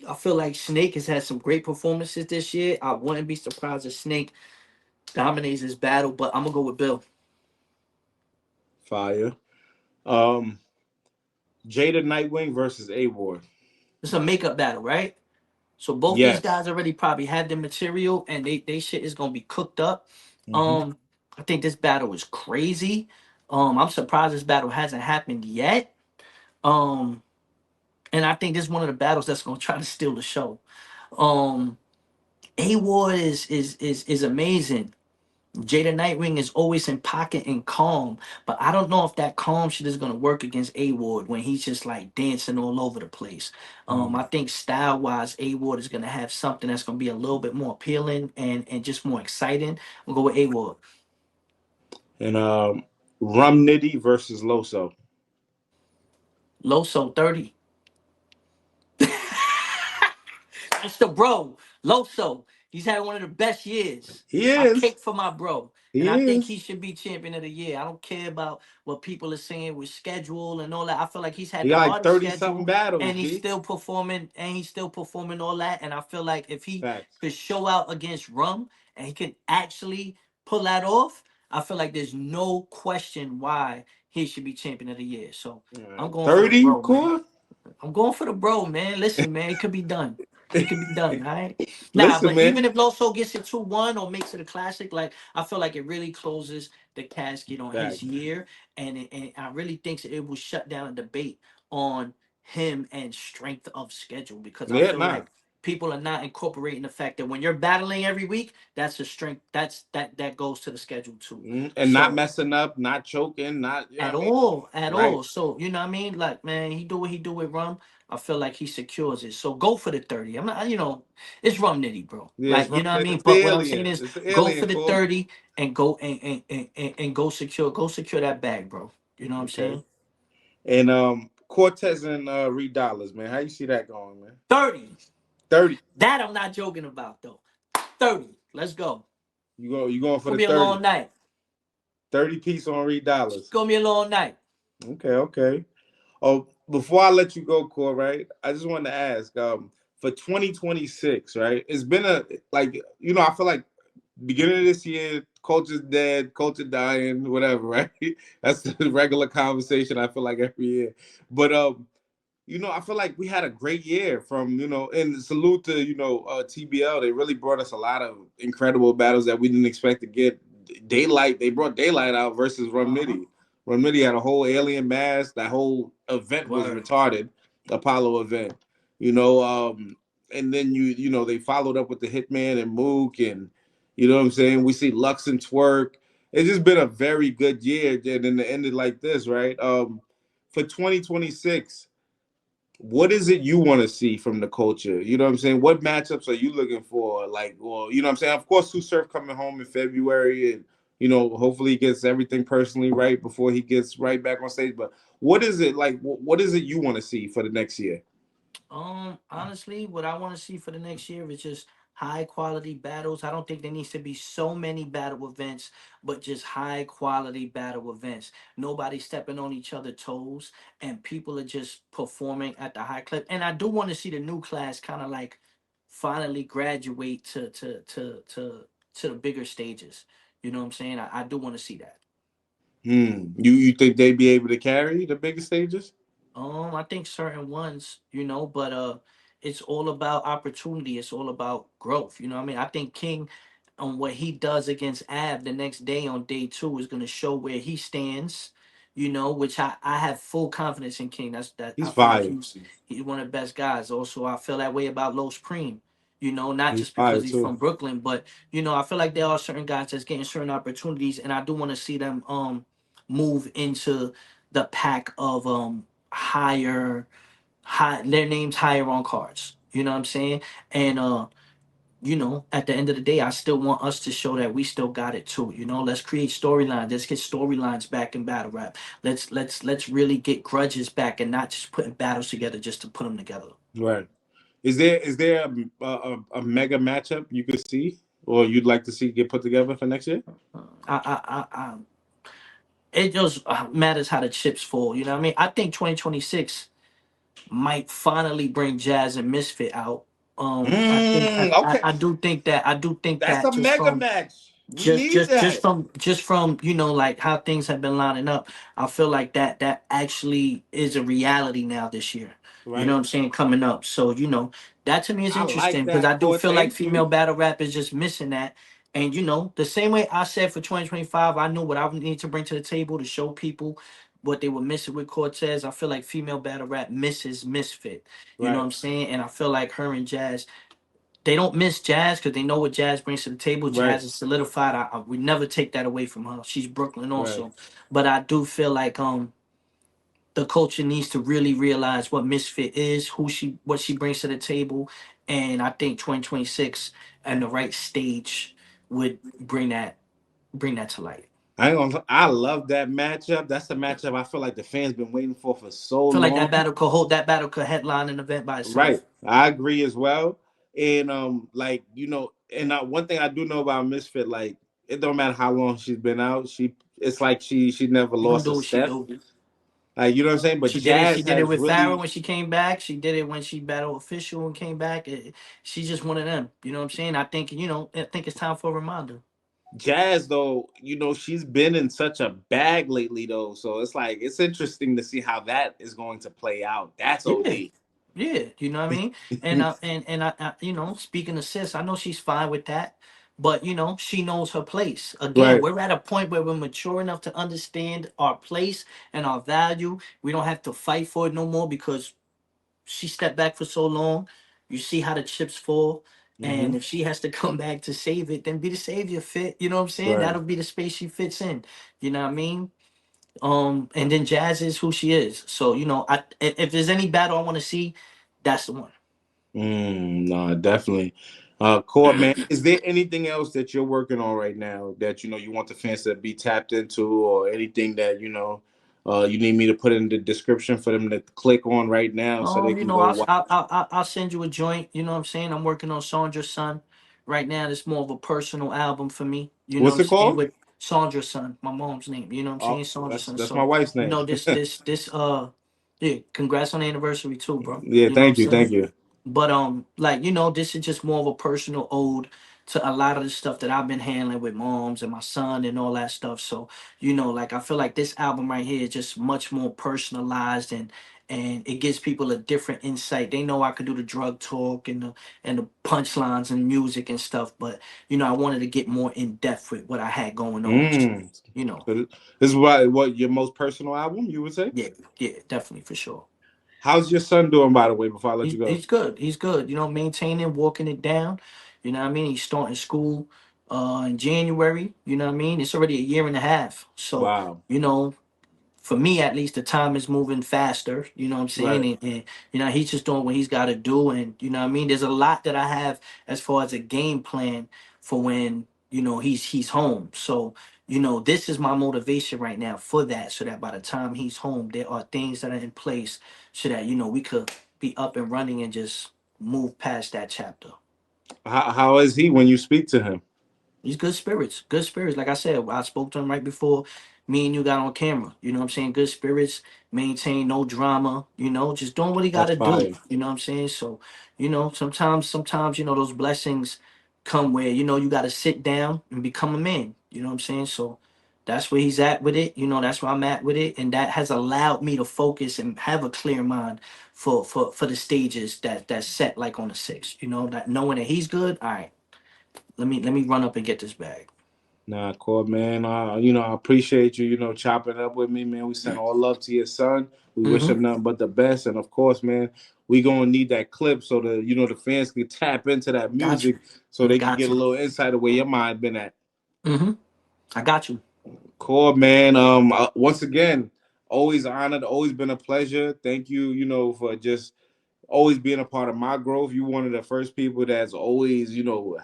[SPEAKER 3] I feel like Snake has had some great performances this year. I wouldn't be surprised if Snake dominates this battle, but I'm gonna go with Bill.
[SPEAKER 2] Fire. Um, Jada Nightwing versus A Ward.
[SPEAKER 3] It's a makeup battle, right? So both these
[SPEAKER 2] Yes.
[SPEAKER 3] guys already probably had the material and they shit is gonna be cooked up.
[SPEAKER 2] Hmm.
[SPEAKER 3] Um, I think this battle is crazy. I'm surprised this battle hasn't happened yet. Um, and I think this is one of the battles that's gonna try to steal the show. Um, A Ward is amazing. Jada Nightwing is always in pocket and calm, but I don't know if that calm shit is gonna work against A Ward when he's just like dancing all over the place. I think style wise, A Ward is gonna have something that's gonna be a little bit more appealing and just more exciting. We'll go with A Ward.
[SPEAKER 2] And Rum Nitty versus Loso.
[SPEAKER 3] Loso 30. That's the bro. Loso. He's had one of the best years.
[SPEAKER 2] He
[SPEAKER 3] I
[SPEAKER 2] is.
[SPEAKER 3] kick for my bro. And
[SPEAKER 2] He
[SPEAKER 3] I think
[SPEAKER 2] is.
[SPEAKER 3] he should be champion of the year. I don't care about what people are saying with schedule and all that. I feel like he's
[SPEAKER 2] He
[SPEAKER 3] had the
[SPEAKER 2] got like
[SPEAKER 3] hardest
[SPEAKER 2] 30 something
[SPEAKER 3] schedule
[SPEAKER 2] battles,
[SPEAKER 3] and
[SPEAKER 2] G.
[SPEAKER 3] he's still performing all that. And I feel like if he
[SPEAKER 2] Facts.
[SPEAKER 3] could show out against Rum and he can actually pull that off, I feel like there's no question why he should be champion of the year. So I'm going for the
[SPEAKER 2] 30
[SPEAKER 3] bro, man.
[SPEAKER 2] core.
[SPEAKER 3] I'm going for the bro, man. Listen, man, it could be done. It could be done, all right? Nah,
[SPEAKER 2] Listen,
[SPEAKER 3] but
[SPEAKER 2] man.
[SPEAKER 3] even if Loso gets it 2-1 or makes it a classic, like I feel like it really closes the casket on his
[SPEAKER 2] Facts.
[SPEAKER 3] year, and I really think it will shut down a debate on him and strength of schedule because I
[SPEAKER 2] Yeah,
[SPEAKER 3] feel
[SPEAKER 2] nah.
[SPEAKER 3] like people are not incorporating the fact that when you're battling every week, that's a strength. That goes to the schedule too.
[SPEAKER 2] And not
[SPEAKER 3] So
[SPEAKER 2] messing up, not choking, not, you know
[SPEAKER 3] at
[SPEAKER 2] what I mean?
[SPEAKER 3] all, at
[SPEAKER 2] Right.
[SPEAKER 3] all. So you know what I mean? Like, man, he do what he do with rum. I feel like he secures it. So go for the 30. I'm not, it's rum nitty, bro.
[SPEAKER 2] Yeah, it's
[SPEAKER 3] Like, you
[SPEAKER 2] from
[SPEAKER 3] know what I mean?
[SPEAKER 2] it's the
[SPEAKER 3] But what I'm saying
[SPEAKER 2] alien.
[SPEAKER 3] is
[SPEAKER 2] It's the
[SPEAKER 3] go for
[SPEAKER 2] alien
[SPEAKER 3] the
[SPEAKER 2] core.
[SPEAKER 3] 30 and go and go secure that bag, bro. You know what I'm
[SPEAKER 2] Okay.
[SPEAKER 3] saying?
[SPEAKER 2] And Cortez and Reed Dollaz, man. How you see that going, man?
[SPEAKER 3] 30.
[SPEAKER 2] 30.
[SPEAKER 3] That I'm not joking about though. 30. Let's go.
[SPEAKER 2] You going
[SPEAKER 3] It's
[SPEAKER 2] for
[SPEAKER 3] gonna
[SPEAKER 2] the
[SPEAKER 3] be a long
[SPEAKER 2] 30.
[SPEAKER 3] night.
[SPEAKER 2] 30 piece on Reed
[SPEAKER 3] It's
[SPEAKER 2] Dollaz.
[SPEAKER 3] gonna be a long night.
[SPEAKER 2] Okay, okay. Oh, before I let you go, Core, right? I just wanted to ask, for 2026, right? It's been I feel like beginning of this year, culture's dead, culture dying, whatever, right? That's the regular conversation I feel like every year. But I feel like we had a great year from, and salute to, TBL. They really brought us a lot of incredible battles that we didn't expect to get. Daylight, they brought Daylight out versus Rum
[SPEAKER 3] Uh-huh.
[SPEAKER 2] Nitty. Rum Nitty had a whole alien mask. That whole event was
[SPEAKER 3] Word.
[SPEAKER 2] retarded, Apollo event. And then they followed up with the Hitman and Mook, and you know what I'm saying? We see Lux and Twerk. It's just been a very good year, and then it ended like this, right? For 2026, what is it you want to see from the culture? You know what I'm saying? What matchups are you looking for? Like, well, you know what I'm saying? Of course, Sue Surf coming home in February, and hopefully he gets everything personally right before he gets right back on stage. But what is it like? What is it you want to see for the next year?
[SPEAKER 3] Honestly, what I want to see for the next year is just high quality battles. I don't think there needs to be so many battle events, but just high quality battle events. Nobody stepping on each other's toes, and people are just performing at the high clip. And I do want to see the new class kind of like finally graduate to the bigger stages. You know what I'm saying? I do want to see that.
[SPEAKER 2] You think they'd be able to carry the biggest stages?
[SPEAKER 3] I think certain ones, but it's all about opportunity. It's all about growth. You know what I mean? I think King on what he does against Ab the next day on day two is gonna show where he stands, which I have full confidence in King. That
[SPEAKER 2] He's
[SPEAKER 3] I feel like
[SPEAKER 2] fire.
[SPEAKER 3] he's one of the best guys. Also, I feel that way about Los Preem. Not
[SPEAKER 2] He's
[SPEAKER 3] just
[SPEAKER 2] fire
[SPEAKER 3] because he's
[SPEAKER 2] too.
[SPEAKER 3] from Brooklyn, but I feel like there are certain guys that's getting certain opportunities, and I do want to see them move into the pack of high their names higher on cards. You know what I'm saying? And at the end of the day, I still want us to show that we still got it too. Let's create storylines. Let's get storylines back in battle rap. Let's really get grudges back and not just putting battles together just to put them together.
[SPEAKER 2] Right. Is there a mega matchup you could see or you'd like to see get put together for next year?
[SPEAKER 3] I it just matters how the chips fall. You know what I mean? I think 2026 might finally bring Jazz and Misfit out. I think
[SPEAKER 2] Okay.
[SPEAKER 3] I do think
[SPEAKER 2] That's
[SPEAKER 3] that
[SPEAKER 2] a
[SPEAKER 3] just
[SPEAKER 2] mega
[SPEAKER 3] from
[SPEAKER 2] match. We
[SPEAKER 3] just
[SPEAKER 2] need
[SPEAKER 3] just just
[SPEAKER 2] that.
[SPEAKER 3] from just from like how things have been lining up, I feel like that actually is a reality now this year. You know
[SPEAKER 2] Right.
[SPEAKER 3] what I'm saying? Coming up. So, that to me is
[SPEAKER 2] I like
[SPEAKER 3] interesting because
[SPEAKER 2] that,
[SPEAKER 3] I do
[SPEAKER 2] Core.
[SPEAKER 3] feel like
[SPEAKER 2] Thank
[SPEAKER 3] female
[SPEAKER 2] you.
[SPEAKER 3] battle rap is just missing that. And the same way I said for 2025, I knew what I would need to bring to the table to show people what they were missing with Cortez. I feel like female battle rap misses Misfit. You know what
[SPEAKER 2] Right.
[SPEAKER 3] I'm saying? And I feel like her and Jazz, they don't miss Jazz because they know what Jazz brings to the table.
[SPEAKER 2] Right.
[SPEAKER 3] Jazz is solidified. We never take that away from her. She's Brooklyn
[SPEAKER 2] Right.
[SPEAKER 3] also, but I do feel like the culture needs to really realize what Misfit is, what she brings to the table, and I think 2026 and the right stage would bring that to light.
[SPEAKER 2] I love that matchup. That's the matchup I feel like the fans been waiting for so
[SPEAKER 3] I feel like
[SPEAKER 2] long.
[SPEAKER 3] that battle could headline an event by
[SPEAKER 2] Right.
[SPEAKER 3] itself.
[SPEAKER 2] I agree as well. And one thing I do know about Misfit, like it don't matter how long she's been out, it's like she never
[SPEAKER 3] She gonna
[SPEAKER 2] lost
[SPEAKER 3] do
[SPEAKER 2] a
[SPEAKER 3] what she
[SPEAKER 2] step.
[SPEAKER 3] do.
[SPEAKER 2] Like you know what I'm saying? But
[SPEAKER 3] She did it. She
[SPEAKER 2] Jazz
[SPEAKER 3] did it
[SPEAKER 2] has
[SPEAKER 3] with Farrah
[SPEAKER 2] really
[SPEAKER 3] when she came back. She did it when she battled official and came back. She's just one of them. You know what I'm saying? I think it's time for a reminder.
[SPEAKER 2] Jazz, though, she's been in such a bag lately, though. So it's like it's interesting to see how that is going to play out. That's
[SPEAKER 3] Yeah.
[SPEAKER 2] OD.
[SPEAKER 3] Yeah, you know what I mean? And speaking of sis, I know she's fine with that, but she knows her place. Again,
[SPEAKER 2] Right.
[SPEAKER 3] we're at a point where we're mature enough to understand our place and our value. We don't have to fight for it no more because she stepped back for so long. You see how the chips fall.
[SPEAKER 2] Hmm.
[SPEAKER 3] And if she has to come back to save it, then be the savior fit. You know what I'm saying?
[SPEAKER 2] Right.
[SPEAKER 3] That'll be the space she fits in. You know what I mean? And then Jazz is who she is. So if there's any battle I want to see, that's the one.
[SPEAKER 2] No, definitely. Cord, man, is there anything else that you're working on right now that you want the fans to be tapped into, or anything that you need me to put in the description for them to click on right now so they can go watch?
[SPEAKER 3] I'll send you a joint. You know what I'm saying? I'm working on Sandra's Son right now. It's more of a personal album for me. You know
[SPEAKER 2] What's
[SPEAKER 3] what I'm
[SPEAKER 2] it
[SPEAKER 3] saying?
[SPEAKER 2] called?
[SPEAKER 3] With Sandra's Son, my mom's name. You know what I'm
[SPEAKER 2] Oh,
[SPEAKER 3] saying? Sandra's Son.
[SPEAKER 2] that's my
[SPEAKER 3] So
[SPEAKER 2] wife's name.
[SPEAKER 3] yeah. Congrats on the anniversary too, bro.
[SPEAKER 2] Yeah,
[SPEAKER 3] You know what I'm
[SPEAKER 2] thank you,
[SPEAKER 3] saying?
[SPEAKER 2] thank you.
[SPEAKER 3] But this is just more of a personal ode to a lot of the stuff that I've been handling with moms and my son and all that stuff. So, I feel like this album right here is just much more personalized, and it gives people a different insight. They know I could do the drug talk and the punchlines and music and stuff, but I wanted to get more in depth with what I had going on. So,
[SPEAKER 2] Mm. So this is what your most personal album, you would say?
[SPEAKER 3] yeah, yeah, definitely for sure.
[SPEAKER 2] How's your son doing, by the way, before I let you go?
[SPEAKER 3] He's good. He's good. Maintaining, walking it down. You know what I mean? He's starting school in January. You know what I mean? It's already a year and a half. So,
[SPEAKER 2] Wow.
[SPEAKER 3] for me at least, the time is moving faster. You know what I'm saying?
[SPEAKER 2] Right.
[SPEAKER 3] And he's just doing what he's got to do. And you know what I mean? There's a lot that I have as far as a game plan for when he's home. So this is my motivation right now for that, so that by the time he's home, there are things that are in place so that we could be up and running and just move past that chapter.
[SPEAKER 2] How is he when you speak to him?
[SPEAKER 3] He's good spirits. Good spirits. Like I said, I spoke to him right before me and you got on camera. You know what I'm saying? Good spirits, maintain no drama, just doing what he
[SPEAKER 2] That's
[SPEAKER 3] gotta do.
[SPEAKER 2] fire.
[SPEAKER 3] You know what I'm saying? So, sometimes, those blessings come where, you gotta sit down and become a man. You know what I'm saying? So that's where he's at with it. That's where I'm at with it. And that has allowed me to focus and have a clear mind for the stages that's set like on the sixth. That knowing that he's good, all right. Let me run up and get this bag.
[SPEAKER 2] Nah, Cord, man. I appreciate you, chopping up with me, man. We send all love to your son. We wish
[SPEAKER 3] Mm-hmm.
[SPEAKER 2] him nothing but the best. And of course, man, we gonna need that clip so the fans can tap into that
[SPEAKER 3] Got you.
[SPEAKER 2] music so they can
[SPEAKER 3] Got
[SPEAKER 2] get a
[SPEAKER 3] you.
[SPEAKER 2] little insight of where your mind been at.
[SPEAKER 3] Mm-hmm. I got you.
[SPEAKER 2] Cord, man. Once again, always honored, always been a pleasure. Thank you, for just always being a part of my growth. You one of the first people that's always,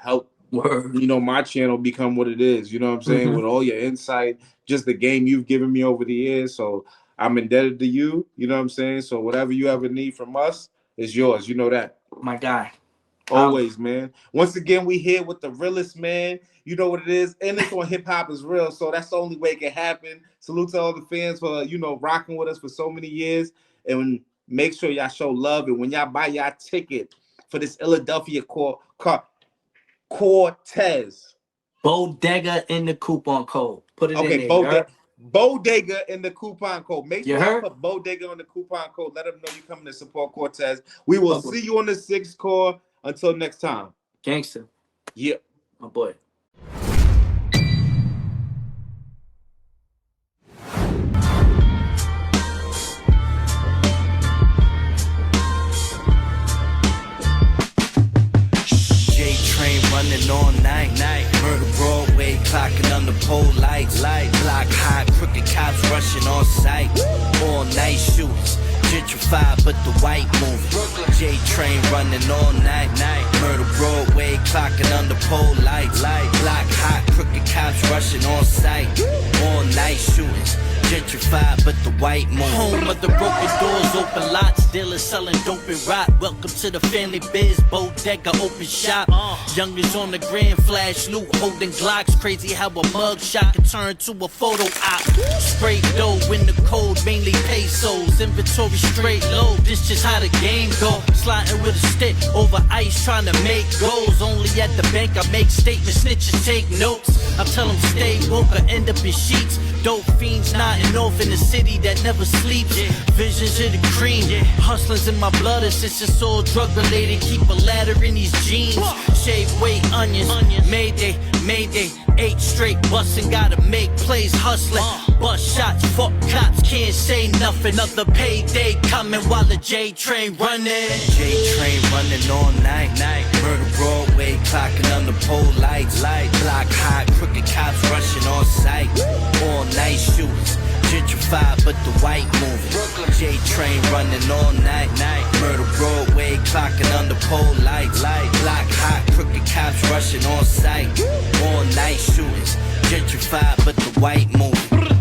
[SPEAKER 2] helped,
[SPEAKER 3] Word.
[SPEAKER 2] my channel become what it is. You know what I'm saying?
[SPEAKER 3] Mm-hmm.
[SPEAKER 2] With all your insight, just the game you've given me over the years. So I'm indebted to you. You know what I'm saying? So whatever you ever need from us is yours. You know that.
[SPEAKER 3] My guy. Holla.
[SPEAKER 2] Always, man. Once again, we here with the realest man. You know what it is, and it's on Hip Hop Is Real. So that's the only way it can happen. Salute to all the fans for rocking with us for so many years, and make sure y'all show love. And when y'all buy y'all ticket for this Philadelphia Cortez,
[SPEAKER 3] Bodega in the coupon code. Put it in
[SPEAKER 2] okay,
[SPEAKER 3] there. You heard?
[SPEAKER 2] Bodega in the coupon code. Make
[SPEAKER 3] You
[SPEAKER 2] sure y'all
[SPEAKER 3] heard?
[SPEAKER 2] put Bodega on the coupon code. Let them know you coming to support Cortez. We will
[SPEAKER 3] Fuck with
[SPEAKER 2] see
[SPEAKER 3] me.
[SPEAKER 2] you on the 6th core. Until next time.
[SPEAKER 3] Gangster.
[SPEAKER 2] Yeah.
[SPEAKER 3] My boy.
[SPEAKER 5] Train running all night. Murder Broadway, clocking on the pole lights. Block high, crooked cops rushing on sight. All night shooters, gentrified, but the white moving. J train running all night. Murder Broadway, clocking on the pole lights. Block high, crooked cops rushing on sight. All night shooters, gentrified, but the white moon. Home of the broken doors, open lots, dealers selling dope and rock. Welcome to the family biz, bodega, open shop. Youngers on the grand flash loot, holding Glocks. Crazy how a mug shot can turn to a photo op. Spray dough in the cold, mainly pesos. Inventory straight low, this just how the game go. Sliding with a stick over ice, trying to make goals. Only at the bank I make statements, snitches take notes. I tell them stay woke or end up in sheets. Dope fiends nodding off in the city that never sleeps. Visions of the cream, hustling's in my blood. It's just all drug related. Keep a ladder in these jeans. Shave weight onions. Mayday, mayday. 8 straight bustin', gotta make plays hustling. Bust shots, fuck cops, can't say nothing. Another payday coming while the J train running. J train running all night. Murder Broadway, clocking on the pole lights. Block high, crooked cops rushing on sight. All night shooters, gentrified, but the white moving. J train running all night. Murder Broadway, clocking on the pole lights. Block high, crooked cops rushing on sight. All night shooters, gentrified, but the white moving.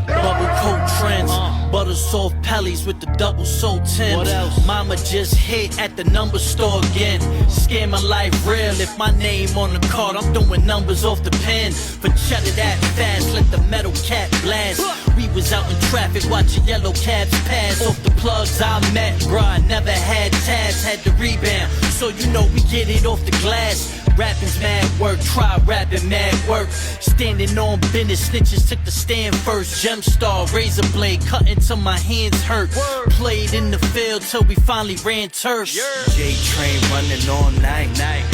[SPEAKER 5] Bubble coat trends, butter soft pellies with the double soul Timbs. What else? Mama just hit at the number store again. Scamming life real, if my name on the card, I'm doing numbers off the pen. For cheddar that fast, let the metal cat blast. We was out in traffic watching yellow cabs pass. Off the plugs I met, bruh, I never had tabs, had to rebound. So you know we get it off the glass. Rapping's mad work, try rapping mad work. Standing on business, snitches took the stand first. Gem star, razor blade, cutting till my hands hurt. Played in the field till we finally ran turf. J train running all night.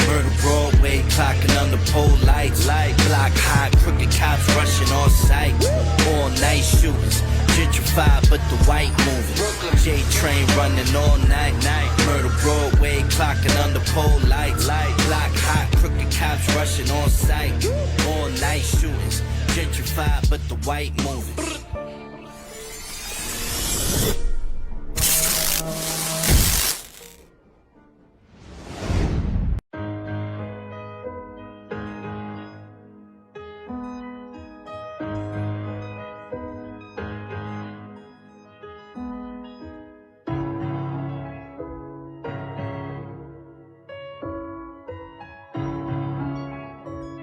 [SPEAKER 5] Murder Broadway, clocking on the pole lights. Block high, crooked cops rushing on sight. All night shooters, gentrified, but the white moving. J train running all night. Murder Broadway, clocking on the pole lights. Block high, crooked cops rushing on sight. All night shooters, gentrified, but the white moving.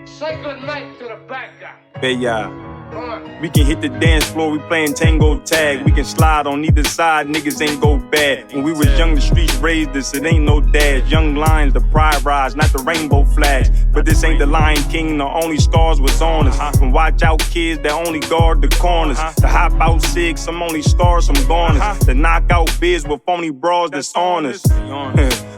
[SPEAKER 1] Say good night to the bad guy.
[SPEAKER 6] Hey, y'all.
[SPEAKER 1] Come on.
[SPEAKER 6] We can hit the dance floor, we playing tango tag. We can slide on either side, niggas ain't go bad. When we was young, the streets raised us, it ain't no dads. Young lions, the pride rise, not the rainbow flags. But this ain't the Lion King, the only stars was on us. From watch out kids that only guard the corners. The hop out sig, some only stars, some goners. The knockout biz with phony bras that's on us.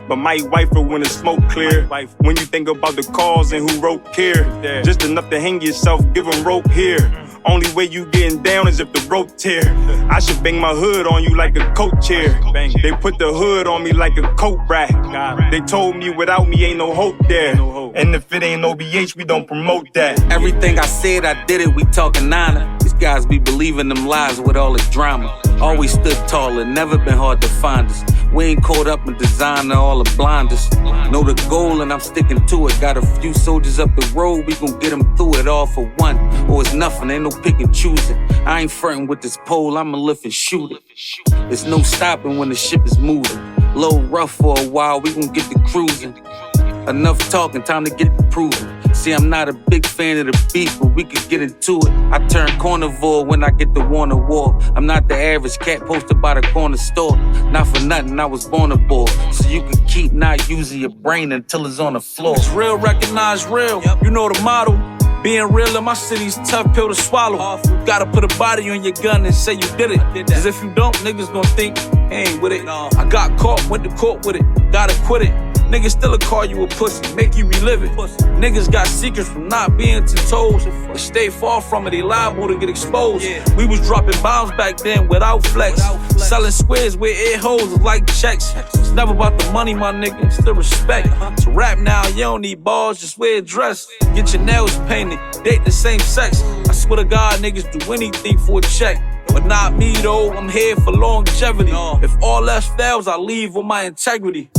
[SPEAKER 6] But my wife when the smoke clear. When you think about the cause and who wrote care, just enough to hang yourself, give them rope here. Only way you getting down is if the rope tear. I should bang my hood on you like a coat chair. They put the hood on me like a coat rack. They told me without me ain't no hope there. And if it ain't OBH, we don't promote that.
[SPEAKER 7] Everything I said, I did it, we talking nana. These guys be believing them lies with all the drama. Always stood taller, never been hard to find us. We ain't caught up in designer, all the blinders. Know the goal and I'm sticking to it. Got a few soldiers up the road, we gon' get them through it all for one. Or it's nothing, ain't no pick and choosing. I ain't frontin' with this pole, I'ma lift and shoot it. There's no stopping when the ship is moving. Low rough for a while, we gon' get to cruising. Enough talking, time to get to proving. See, I'm not a big fan of the beef, but we could get into it. I turn carnivore when I get the Warner War. I'm not the average cat posted by the corner store. Not for nothing, I was born aboard. So you can keep not using your brain until it's on the floor.
[SPEAKER 8] It's real, recognize real. You know the model. Being real in my city's tough pill to swallow. Gotta put a body on your gun and say you did it. Cause if you don't, niggas gon' think he ain't with it. I got caught, went to court with it. Gotta quit it. Niggas still call you a pussy, make you relive it. Niggas got secrets from not being to told. But stay far from it, they liable to get exposed. We was dropping bombs back then without flex. Selling squares with ear holes like checks. It's never about the money, my nigga, it's the respect. To rap now, you don't need balls, just wear a dress. Get your nails painted, date the same sex. I swear to God, niggas do anything for a check. But not me though, I'm here for longevity. If all else fails, I leave with my integrity.